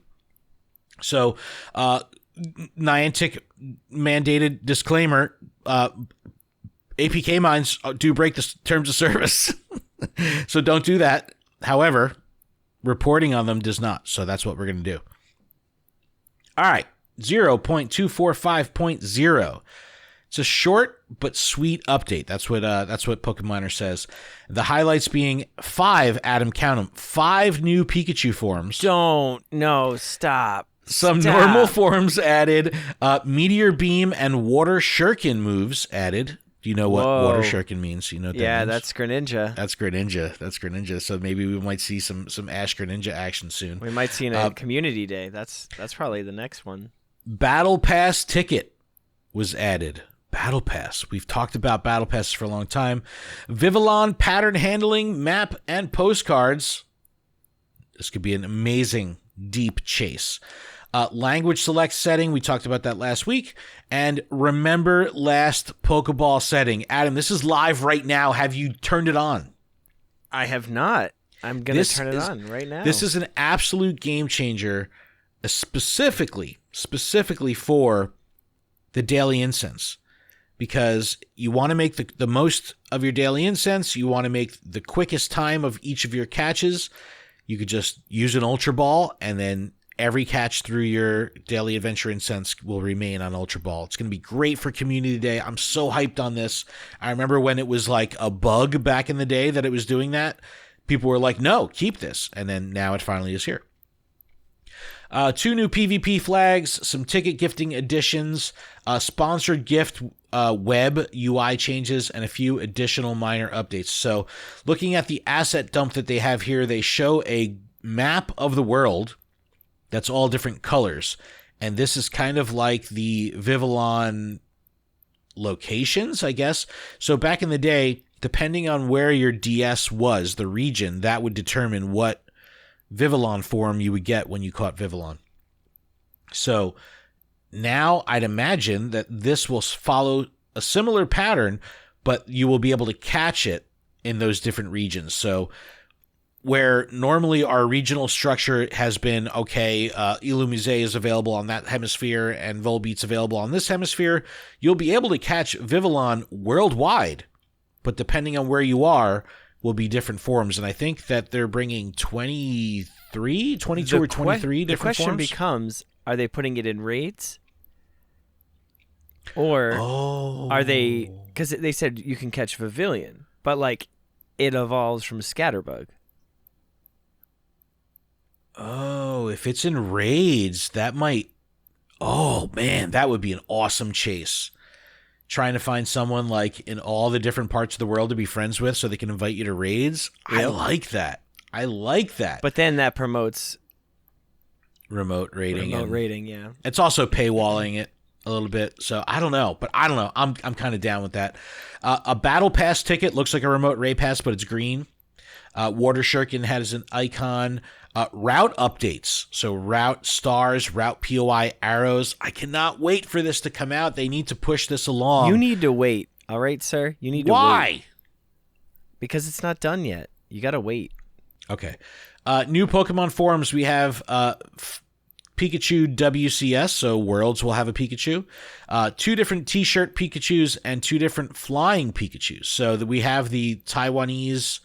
Speaker 1: So, Niantic mandated disclaimer, APK Mines do break the terms of service. So don't do that. However, reporting on them does not. So that's what we're going to do. All right, 0.245.0. It's a short but sweet update. That's what Pokeminer says. The highlights being 5, Adam, count them, 5 new Pikachu forms.
Speaker 2: Stop.
Speaker 1: Some normal forms added. Meteor Beam and Water Shuriken moves added. Do you know what Water Shuriken means? You know what that means?
Speaker 2: That's Greninja.
Speaker 1: That's Greninja. So maybe we might see some Ash Greninja action soon.
Speaker 2: We might see a Community Day. That's probably the next one.
Speaker 1: Battle Pass ticket was added. Battle Pass. We've talked about Battle Passes for a long time. Vivillon pattern handling, map, and postcards. This could be an amazing deep chase. Language select setting. We talked about that last week. And remember last Pokeball setting. Adam, this is live right now. Have you turned it on?
Speaker 2: I have not. I'm going to turn it on right now.
Speaker 1: This is an absolute game changer, specifically for the Daily Incense. because you want to make the most of your daily incense. You want to make the quickest time of each of your catches. You could just use an Ultra Ball, and then every catch through your daily adventure incense will remain on Ultra Ball. It's going to be great for Community Day. I'm so hyped on this. I remember when it was like a bug back in the day that it was doing that. People were like, no, keep this. And then now it finally is here. 2 new PvP flags, some ticket gifting additions, sponsored gift web UI changes, and a few additional minor updates. So looking at the asset dump that they have here, they show a map of the world that's all different colors. And this is kind of like the Vivillon locations, I guess. So back in the day, depending on where your DS was, the region, that would determine what Vivillon form you would get when you caught Vivillon. So now I'd imagine that this will follow a similar pattern, but you will be able to catch it in those different regions. So where normally our regional structure has been, okay, Illumise is available on that hemisphere and Volbeat's available on this hemisphere, you'll be able to catch Vivillon worldwide, but depending on where you are, will be different forms. And I think that they're bringing 22 or 23 different forms.
Speaker 2: The question becomes, are they putting it in raids? Or are they... Because they said you can catch Pavilion, but like it evolves from Scatterbug.
Speaker 1: Oh, if it's in raids, that might... Oh, man, that would be an awesome chase. Trying to find someone like in all the different parts of the world to be friends with so they can invite you to raids. Yep. I like that. But then that promotes remote raiding.
Speaker 2: Yeah.
Speaker 1: It's also paywalling it a little bit. So I don't know. I'm kind of down with that. A battle pass ticket looks like a remote raid pass, but it's green. Water Shuriken has an icon. Route updates. So route stars, route POI arrows. I cannot wait for this to come out. They need to push this along.
Speaker 2: You need to wait. All right, sir? You need to wait.
Speaker 1: Why?
Speaker 2: Because it's not done yet. You got to wait.
Speaker 1: Okay. New Pokemon forms. We have Pikachu WCS, so Worlds will have a Pikachu. 2 different T-shirt Pikachus and 2 different flying Pikachus. So that we have the Taiwanese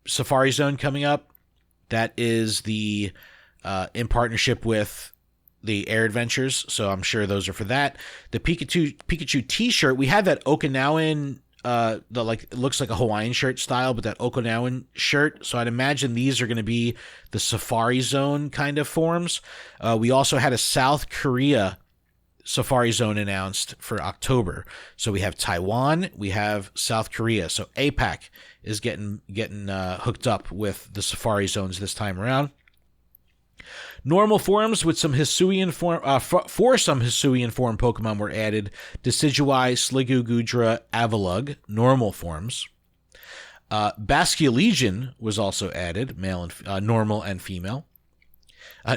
Speaker 1: Safari Zone coming up. That is the in partnership with the Air Adventures, so I'm sure those are for that. The Pikachu T-shirt, we had that Okinawan, it looks like a Hawaiian shirt style, but that Okinawan shirt. So I'd imagine these are going to be the Safari Zone kind of forms. We also had a South Korea Safari Zone announced for October. So we have Taiwan, we have South Korea. So APAC is getting hooked up with the Safari Zones this time around. Normal forms with some Hisuian form for some Hisuian form Pokemon were added. Decidueye, Sliggoo, Goodra, Avalugg, normal forms. Basculegion was also added, male and normal and female.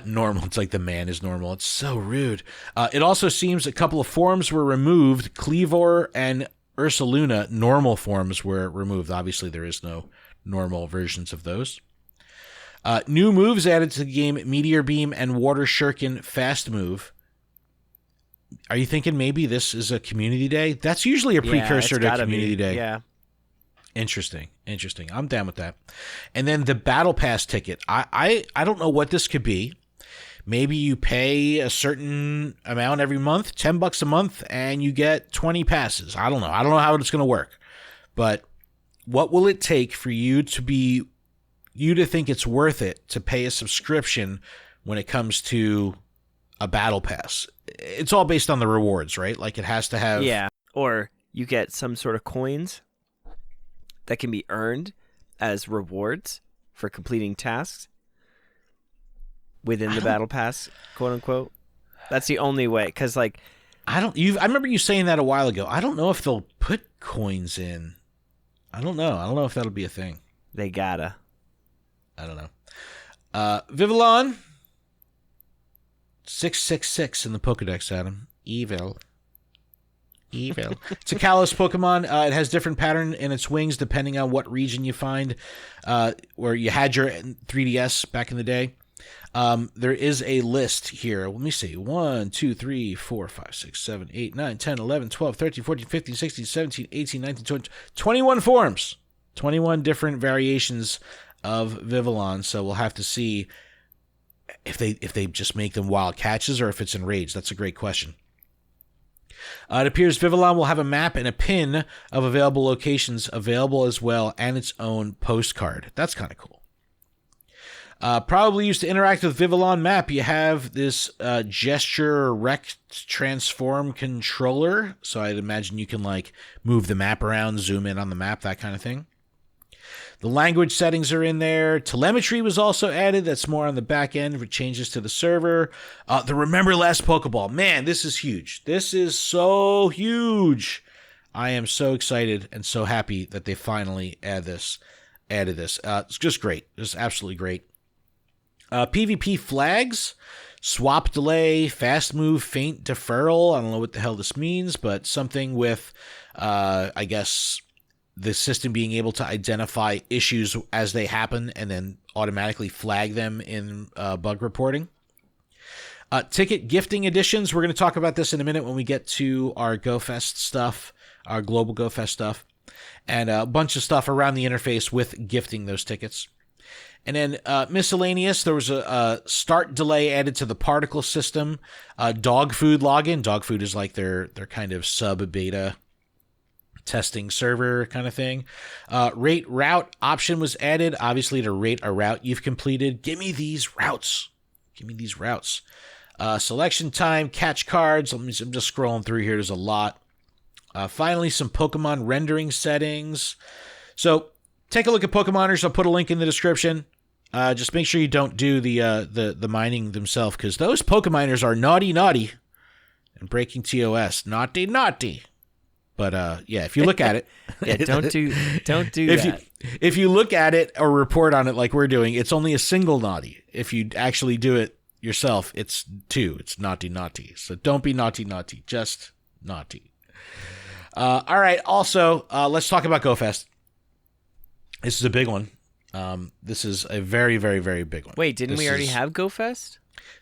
Speaker 1: Normal, it's like the man is normal. It's so rude. It also seems a couple of forms were removed. Cleavor and Ursaluna, normal forms were removed. Obviously, there is no normal versions of those. New moves added to the game, Meteor Beam and Water Shuriken Fast Move. Are you thinking maybe this is a Community Day? That's usually a precursor to Community Day.
Speaker 2: Yeah.
Speaker 1: Interesting. I'm down with that. And then the Battle Pass ticket. I don't know what this could be. Maybe you pay a certain amount every month, $10 a month, and you get 20 passes. I don't know. I don't know how it's going to work. But what will it take for you to think it's worth it to pay a subscription when it comes to a Battle Pass? It's all based on the rewards, right? Like it has to have...
Speaker 2: Yeah, or you get some sort of coins that can be earned as rewards for completing tasks within the Battle Pass, quote unquote. That's the only way, because like...
Speaker 1: I remember you saying that a while ago. I don't know if they'll put coins in. I don't know if that'll be a thing.
Speaker 2: They gotta.
Speaker 1: I don't know. Vivillon 666 in the Pokedex, Adam. Evil. It's a Kalos Pokemon. It has different pattern in its wings depending on what region you find, where you had your 3DS back in the day. There is a list here. Let me see. 1, 2, 3, 4, 5, 6, 7, 8, 9, 10, 11, 12, 13, 14, 15, 16, 17, 18, 19, 20, 21 forms. 21 different variations of Vivillon. So we'll have to see if they just make them wild catches or if it's enraged. That's a great question. It appears Vivillon will have a map and a pin of available locations available as well, and its own postcard. That's kind of cool. Probably used to interact with Vivillon map, you have this gesture rect transform controller. So I'd imagine you can like move the map around, zoom in on the map, that kind of thing. The language settings are in there. Telemetry was also added. That's more on the back end for changes to the server. The Remember Last Pokeball. Man, this is huge. This is so huge. I am so excited and so happy that they finally added this. It's just great. It's absolutely great. PvP flags, swap delay, fast move, faint deferral. I don't know what the hell this means, but something with, I guess, the system being able to identify issues as they happen and then automatically flag them in bug reporting. Ticket gifting editions. We're going to talk about this in a minute when we get to our GoFest stuff, our global GoFest stuff, and a bunch of stuff around the interface with gifting those tickets. And then miscellaneous, there was a start delay added to the particle system. Dog food login. Dog food is like their kind of sub-beta testing server kind of thing. Rate route option was added, obviously, to rate a route you've completed. Give me these routes. Selection time, catch cards. I'm just scrolling through here. There's a lot. Finally, some Pokemon rendering settings. So take a look at Pokemoners. I'll put a link in the description. Just make sure you don't do the mining themselves, because those Pokemoners are naughty and breaking TOS. Naughty. But yeah, if you look at it,
Speaker 2: yeah, don't do that.
Speaker 1: If you look at it or report on it like we're doing, it's only a single naughty. If you actually do it yourself, it's two. It's naughty. So don't be naughty. Just naughty. All right. Also, let's talk about GoFest. This is a big one. This is a very, very, very big one.
Speaker 2: Wait, didn't we already have GoFest?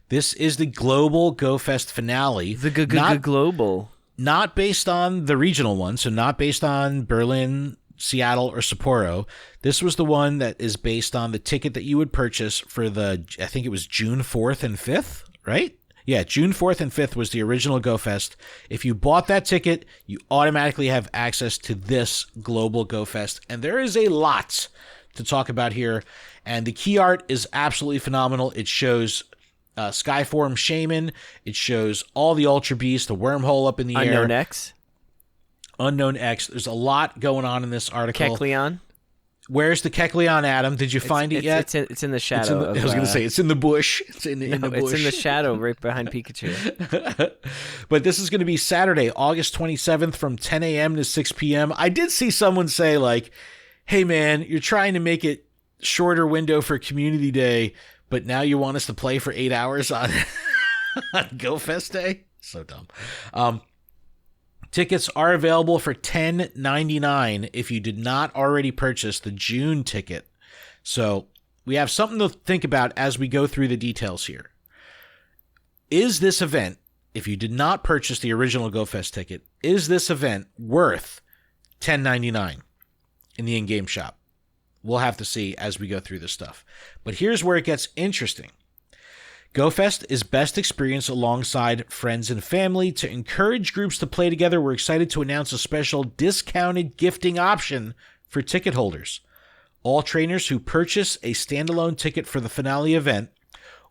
Speaker 1: This is the global GoFest finale.
Speaker 2: The global.
Speaker 1: Not based on the regional one, so not based on Berlin, Seattle, or Sapporo. This was the one that is based on the ticket that you would purchase for I think it was June 4th and 5th, right? Yeah, June 4th and 5th was the original GoFest. If you bought that ticket, you automatically have access to this global GoFest. And there is a lot to talk about here. And the key art is absolutely phenomenal. It shows Skyform Shaman. It shows all the Ultra Beasts, the wormhole up in the air. Unknown X. There's a lot going on in this article.
Speaker 2: Kecleon?
Speaker 1: Where's the Kecleon, Adam? Did you find it yet?
Speaker 2: It's in the shadow.
Speaker 1: I was going to say, it's in the bush. It's in the bush.
Speaker 2: It's in the shadow right behind Pikachu.
Speaker 1: But this is going to be Saturday, August 27th from 10 a.m. to 6 p.m. I did see someone say, like, hey, man, you're trying to make it shorter window for Community Day, but now you want us to play for 8 hours on GoFest Day? So dumb. Tickets are available for $10.99 if you did not already purchase the June ticket. So we have something to think about as we go through the details here. Is this event, if you did not purchase the original GoFest ticket, is this event worth $10.99 in the in-game shop? We'll have to see as we go through this stuff. But here's where it gets interesting. GoFest is best experienced alongside friends and family. To encourage groups to play together, we're excited to announce a special discounted gifting option for ticket holders. All trainers who purchase a standalone ticket for the finale event,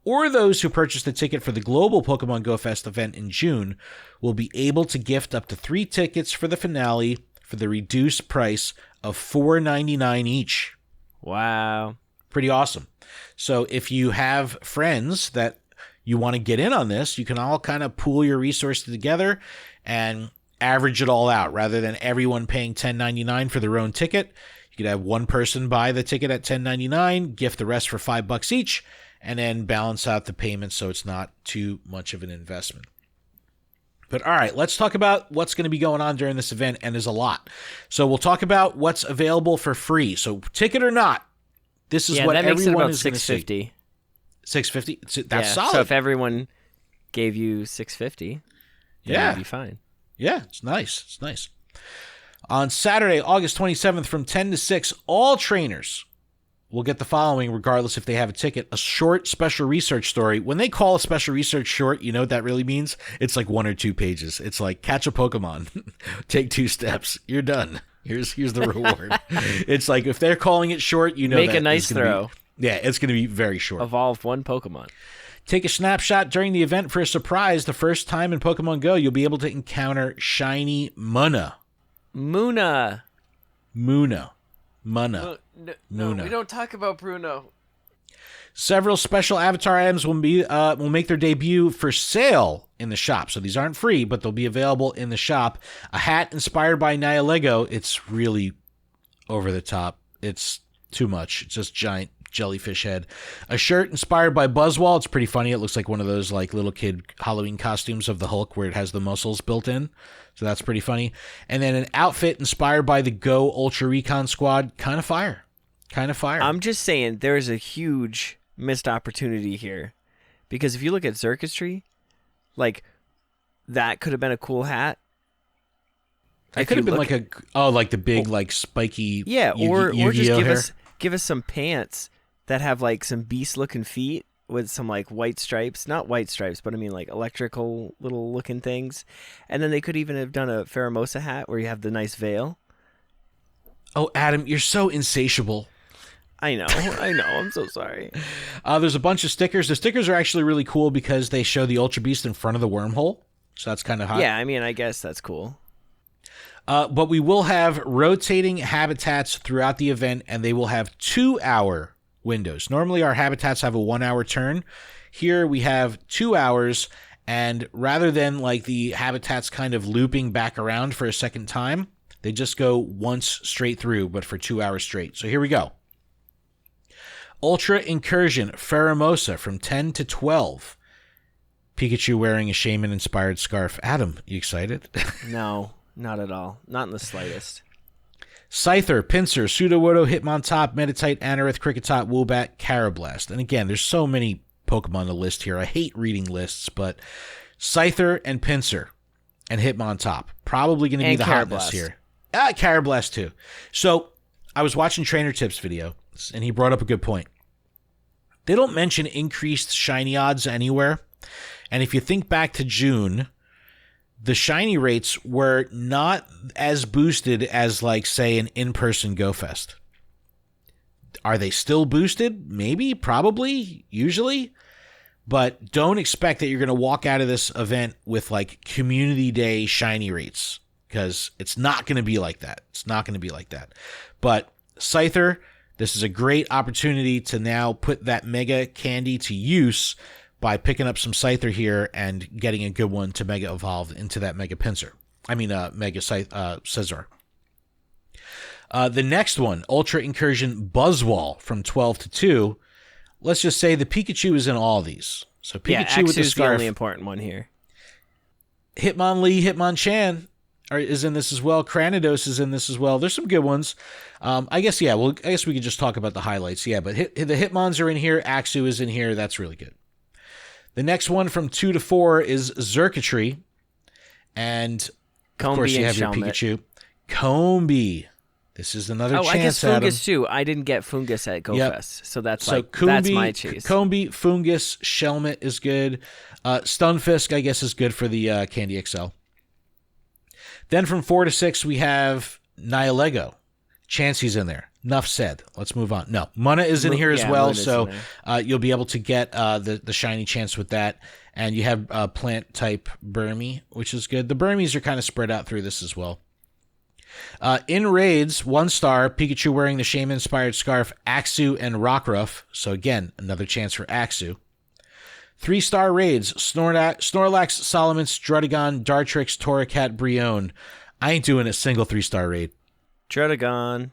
Speaker 1: or those who purchase the ticket for the global Pokemon GoFest event in June, will be able to gift up to 3 tickets for the finale for the reduced price of $4.99 each.
Speaker 2: Wow.
Speaker 1: Pretty awesome. So if you have friends that you want to get in on this, you can all kind of pool your resources together and average it all out. Rather than everyone paying $10.99 for their own ticket, you could have one person buy the ticket at $10.99, gift the rest for $5 each, and then balance out the payment so it's not too much of an investment. But all right, let's talk about what's going to be going on during this event, and there's a lot. So we'll talk about what's available for free. So ticket or not, this is what
Speaker 2: that makes it
Speaker 1: everyone
Speaker 2: about
Speaker 1: is going to see. $650. That's
Speaker 2: Yeah,
Speaker 1: solid.
Speaker 2: So if everyone gave you $650, you'd be fine.
Speaker 1: Yeah, it's nice. It's nice. On Saturday, August 27th from 10 to 6, all trainers will get the following regardless if they have a ticket: a short special research story. When they call a special research short, you know what that really means? It's like 1 or 2 pages. It's like catch a Pokemon, take 2 steps, you're done. Here's the reward. It's like if they're calling it short, you know,
Speaker 2: make
Speaker 1: that
Speaker 2: a nice throw.
Speaker 1: It's going to be very short.
Speaker 2: Evolve 1 Pokemon.
Speaker 1: Take a snapshot during the event for a surprise. The first time in Pokemon Go, you'll be able to encounter shiny Munna.
Speaker 2: Munna.
Speaker 1: No,
Speaker 2: we don't talk about Bruno.
Speaker 1: Several special avatar items will make their debut for sale in the shop. So these aren't free, but they'll be available in the shop. A hat inspired by Niantic. It's really over the top. It's too much. It's just giant jellyfish head. A shirt inspired by Buzzwole. It's pretty funny. It looks like one of those like little kid Halloween costumes of the Hulk where it has the muscles built in. So that's pretty funny. And then an outfit inspired by the Go Ultra Recon Squad. Kind of fire. I'm
Speaker 2: just saying there's a huge missed opportunity here. Because if you look at Xurkitree, like, that could have been a cool hat.
Speaker 1: It could have been like the big like spiky
Speaker 2: or just
Speaker 1: hair.
Speaker 2: give us some pants that have like some beast looking feet with some like white stripes, not white stripes, but I mean like electrical little looking things. And then they could even have done a Pheromosa hat where you have the nice veil.
Speaker 1: Oh, Adam, you're so insatiable.
Speaker 2: I know. I'm so sorry.
Speaker 1: There's a bunch of stickers. The stickers are actually really cool because they show the Ultra Beast in front of the wormhole. So that's kind of hot.
Speaker 2: Yeah, I mean, I guess that's cool.
Speaker 1: But we will have rotating habitats throughout the event, and they will have 2-hour windows. Normally, our habitats have a 1-hour turn. Here, we have 2 hours, and rather than like the habitats kind of looping back around for a second time, they just go once straight through, but for 2 hours straight. So here we go. Ultra Incursion Pheromosa from 10 to 12. Pikachu wearing a shaman-inspired scarf. Adam, you excited?
Speaker 2: No, not at all. Not in the slightest.
Speaker 1: Scyther, Pinsir, Sudowoodo, Hitmontop, Meditite, Anorith, Kricketot, Woobat, Carablast. And again, there's so many Pokemon on the list here. I hate reading lists, but Scyther and Pinsir and Hitmontop probably going to be the hotness here. Carablast too. So I was watching Trainer Tips video, and he brought up a good point. They don't mention increased shiny odds anywhere. And if you think back to June, the shiny rates were not as boosted as, like, say, an in-person Go Fest. Are they still boosted? Maybe, probably, usually. But don't expect that you're going to walk out of this event with, like, community day shiny rates, because it's not going to be like that. But Scyther, this is a great opportunity to now put that Mega Candy to use by picking up some Scyther here and getting a good one to Mega Evolve into that Mega Pinsir. Mega Scizor. The next one, Ultra Incursion Buzzwole from 12 to 2. Let's just say the Pikachu is in all these. So Pikachu with the scarf.
Speaker 2: The only important one here.
Speaker 1: Hitmonlee, Hitmonchan is in this as well. Cranidos is in this as well. There's some good ones. I guess we could just talk about the highlights. Yeah, but the Hitmons are in here. Axew is in here. That's really good. The next one from 2 to 4 is Xurkitree. And, of course, you have your Pikachu. Combee. This is another chance,
Speaker 2: I guess Fungus,
Speaker 1: Adam.
Speaker 2: Too. I didn't get Fungus at GoFest. Yep. So that's
Speaker 1: Combee,
Speaker 2: that's my cheese.
Speaker 1: Combee, Fungus, Shelmet is good. Stunfisk, I guess, is good for the Candy XL. Then from 4 to 6, we have Niantic. Chansey's in there. Enough said. Let's move on. No, Munna is in here as well, Munna's so you'll be able to get the shiny chance with that. And you have plant type Burmy, which is good. The Burmies are kind of spread out through this as well. In raids, 1-star, Pikachu wearing the Shaman-inspired scarf, Axew and Rockruff. So again, another chance for Axew. 3-star raids, Snorlax, Salamence, Druddigon, Dartrix, Torracat, Brionne. I ain't doing a single 3-star raid.
Speaker 2: Druddigon.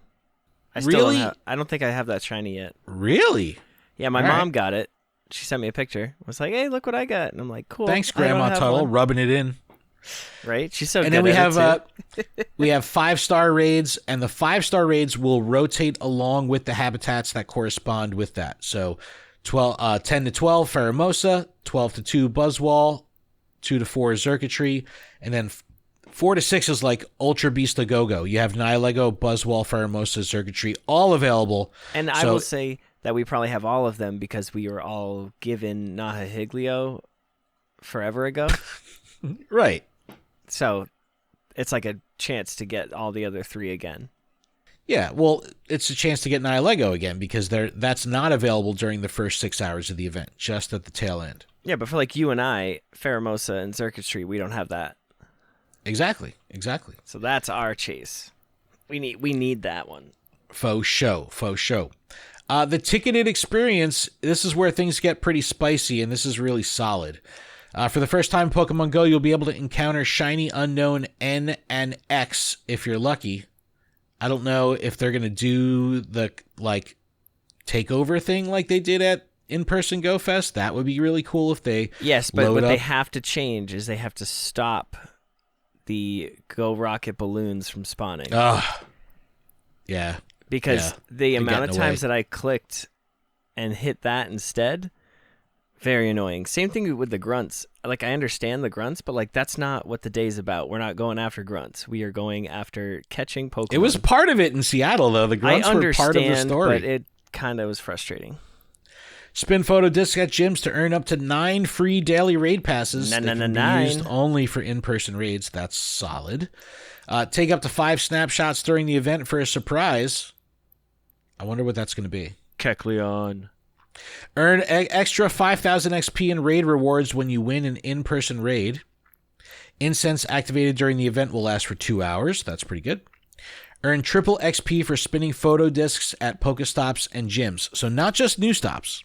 Speaker 2: I don't think I have that shiny yet.
Speaker 1: Really?
Speaker 2: Yeah, my mom got it. She sent me a picture. I was like, hey, look what I got. And I'm like, cool.
Speaker 1: Thanks, Grandma Tuttle, rubbing it in.
Speaker 2: Right? She's so good.
Speaker 1: And then we have 5-star raids, and the 5-star raids will rotate along with the habitats that correspond with that. So 10 to 12 Pheromosa, 12 to 2 Buzzwall, 2 to 4 Xurkitree, and then 4 to 6 is like Ultra Beast Go-Go. You have Nihilego, Buzzwall, Pheromosa, Xurkitree, all available.
Speaker 2: And I will say that we probably have all of them because we were all given Nahihiglio forever ago.
Speaker 1: Right.
Speaker 2: So it's like a chance to get all the other 3 again.
Speaker 1: Yeah, well, it's a chance to get Nihilego again because that's not available during the first 6 hours of the event, just at the tail end.
Speaker 2: Yeah, but for like you and I, Pheromosa and Xurkitree, we don't have that.
Speaker 1: Exactly.
Speaker 2: So that's our chase. We need that one.
Speaker 1: Faux show. The ticketed experience, this is where things get pretty spicy, and this is really solid. For the first time in Pokemon Go, you'll be able to encounter shiny unknown N and X if you're lucky. I don't know if they're going to do the, like, takeover thing like they did at in-person Go Fest. That would be really cool if they
Speaker 2: Yes, but what they have to change is they have to stop the Go Rocket balloons from spawning.
Speaker 1: Yeah.
Speaker 2: Because the amount of times that I clicked and hit that instead, very annoying. Same thing with the grunts. Like, I understand the grunts, but like that's not what the day's about. We're not going after grunts. We are going after catching Pokemon.
Speaker 1: It was part of it in Seattle, though. The grunts were part of the story.
Speaker 2: But it kind of was frustrating.
Speaker 1: Spin photo disc at gyms to earn up to 9 free daily raid passes. They can be used only for in-person raids. That's solid. Take up to 5 snapshots during the event for a surprise. I wonder what that's going to be.
Speaker 2: Kecleon.
Speaker 1: Earn extra 5,000 XP in raid rewards when you win an in-person raid. Incense activated during the event will last for 2 hours. That's pretty good. Earn triple XP for spinning photo discs at Pokestops and gyms. So not just new stops.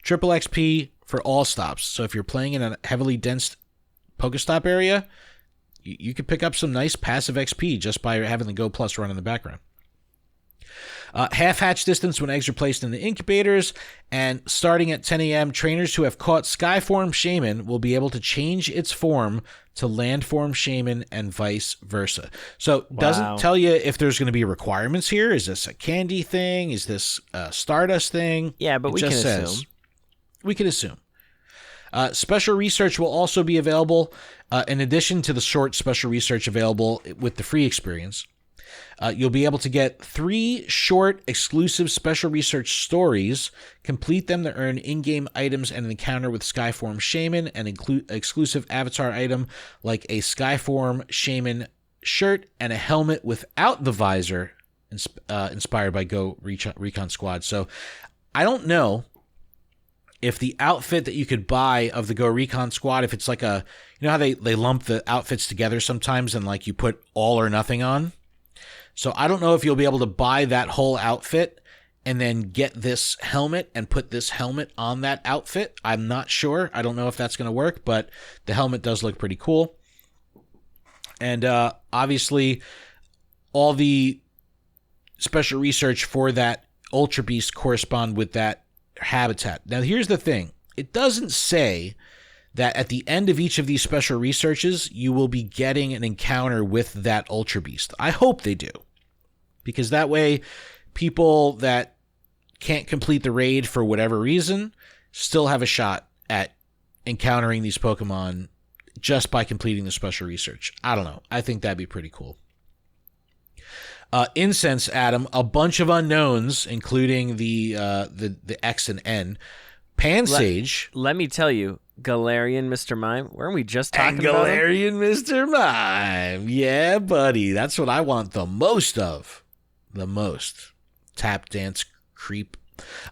Speaker 1: Triple XP for all stops. So if you're playing in a heavily dense Pokestop area, you could pick up some nice passive XP just by having the Go Plus run in the background. Half-hatch distance when eggs are placed in the incubators, and starting at 10 a.m., trainers who have caught Skyform Shaman will be able to change its form to Landform Shaman and vice versa. So doesn't tell you if there's going to be requirements here. Is this a candy thing? Is this a Stardust thing?
Speaker 2: Yeah, but we can assume.
Speaker 1: We can assume. Special research will also be available in addition to the short special research available with the free experience. You'll be able to get 3 short exclusive special research stories, complete them to earn in-game items and an encounter with Skyform Shaman, an exclusive avatar item like a Skyform Shaman shirt and a helmet without the visor inspired by Go Recon Squad. So I don't know if the outfit that you could buy of the Go Recon Squad, if it's like a, you know how they lump the outfits together sometimes and like you put all or nothing on? So I don't know if you'll be able to buy that whole outfit and then get this helmet and put this helmet on that outfit. I'm not sure. I don't know if that's going to work, but the helmet does look pretty cool. And obviously, all the special research for that Ultra Beast correspond with that habitat. Now, here's the thing. It doesn't say that at the end of each of these special researches, you will be getting an encounter with that Ultra Beast. I hope they do. Because that way, people that can't complete the raid for whatever reason still have a shot at encountering these Pokemon just by completing the special research. I don't know. I think that'd be pretty cool. Incense, Adam, a bunch of unknowns, including the X and N. Pansage.
Speaker 2: Let me tell you, Galarian Mr. Mime. Weren't we just talking about him?
Speaker 1: Galarian Mr. Mime. Yeah, buddy. That's what I want the most of. The most. Tap dance creep.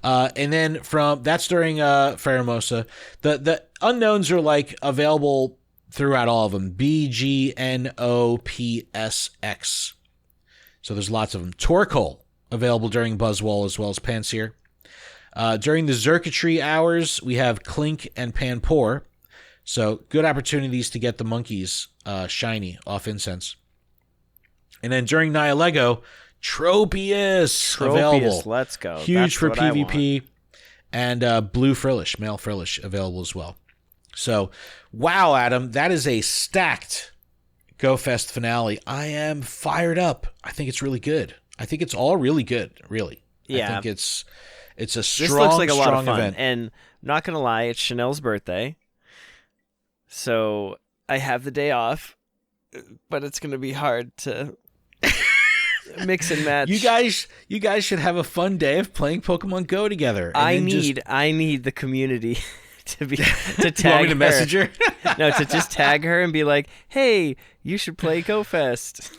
Speaker 1: And then that's during Pheromosa. The unknowns are like available throughout all of them. B, G, N, O, P, S, X. So there's lots of them. Torkoal available during Buzzwall as well as Pansear. During the Xurkitree hours, we have Clink and Panpour. So good opportunities to get the monkeys shiny off Incense. And then during Nihilego, Tropius available.
Speaker 2: Let's go.
Speaker 1: Huge for PvP. And Blue Frillish, male Frillish available as well. So, wow, Adam, that is a stacked GoFest finale. I am fired up. I think it's really good. I think it's all really good, really.
Speaker 2: Yeah.
Speaker 1: I think It's a
Speaker 2: This
Speaker 1: strong,
Speaker 2: looks like a lot of
Speaker 1: strong
Speaker 2: fun.
Speaker 1: event.
Speaker 2: And I'm not going to lie, it's Chanel's birthday. So I have the day off, but it's going to be hard to mix and match.
Speaker 1: You guys should have a fun day of playing Pokemon Go together. And
Speaker 2: I
Speaker 1: then
Speaker 2: need the community to tag
Speaker 1: you want me to
Speaker 2: her.
Speaker 1: message her?
Speaker 2: No, to just tag her and be like, "Hey, you should play GoFest."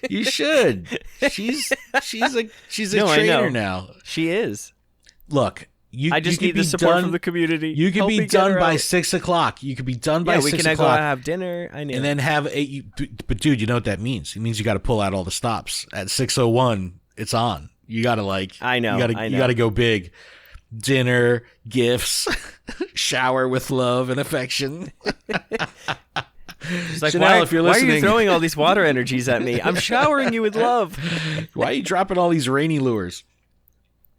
Speaker 1: You should. She's a
Speaker 2: No, I know.
Speaker 1: trainer now.
Speaker 2: She is.
Speaker 1: Look,
Speaker 2: I just
Speaker 1: you
Speaker 2: need
Speaker 1: could
Speaker 2: the
Speaker 1: be
Speaker 2: support
Speaker 1: done,
Speaker 2: from the community.
Speaker 1: You could
Speaker 2: Help
Speaker 1: be
Speaker 2: me get
Speaker 1: done
Speaker 2: her
Speaker 1: by
Speaker 2: out.
Speaker 1: 6 o'clock. You could be done by
Speaker 2: Yeah, we
Speaker 1: 6
Speaker 2: can go
Speaker 1: o'clock.
Speaker 2: out and have dinner. I know.
Speaker 1: And then have but dude, you know what that means? It means you got to pull out all the stops at 6:01. It's on. You got to
Speaker 2: I know.
Speaker 1: You got to go big. Dinner, gifts, shower with love and affection.
Speaker 2: It's like,
Speaker 1: Chanel, if you're
Speaker 2: why are
Speaker 1: listening,
Speaker 2: you throwing all these water energies at me? I'm showering you with love.
Speaker 1: why are you dropping all these rainy lures?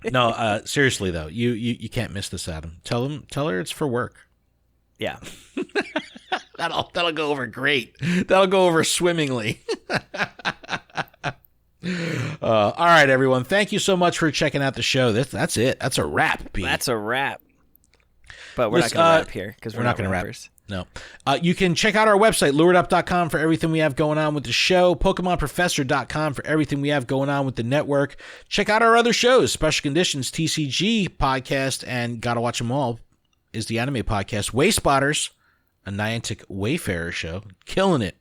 Speaker 1: No, seriously though, you can't miss this, Adam. Tell her it's for work.
Speaker 2: Yeah.
Speaker 1: That'll go over great. That'll go over swimmingly. All right, everyone. Thank you so much for checking out the show. That's it. That's a wrap, Pete.
Speaker 2: That's a wrap. But we're not going to wrap here because we're not
Speaker 1: going to wrap.
Speaker 2: rappers.
Speaker 1: No. You can check out our website, luredup.com, for everything we have going on with the show, PokemonProfessor.com for everything we have going on with the network. Check out our other shows, Special Conditions, TCG podcast, and Gotta Watch 'Em All is the anime podcast. Way Spotters, a Niantic Wayfarer show. Killing it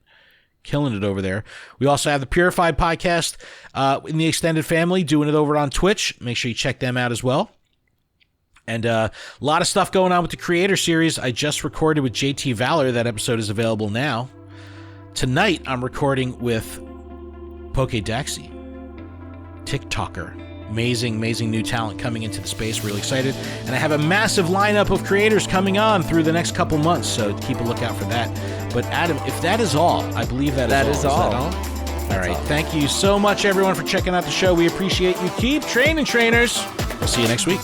Speaker 1: over there. We also have the Purified podcast in the extended family, doing it over on Twitch. Make sure you check them out as well. And a lot of stuff going on with the Creator Series. I just recorded with JT Valor. That episode is available now. Tonight, I'm recording with Pokédaxi, TikToker. Amazing new talent coming into the space. Really excited. And I have a massive lineup of creators coming on through the next couple months, so keep a lookout for that. But Adam, if that is all, I believe that is all. All right. Thank you so much, everyone, for checking out the show. We appreciate you. Keep training, trainers. We'll see you next week.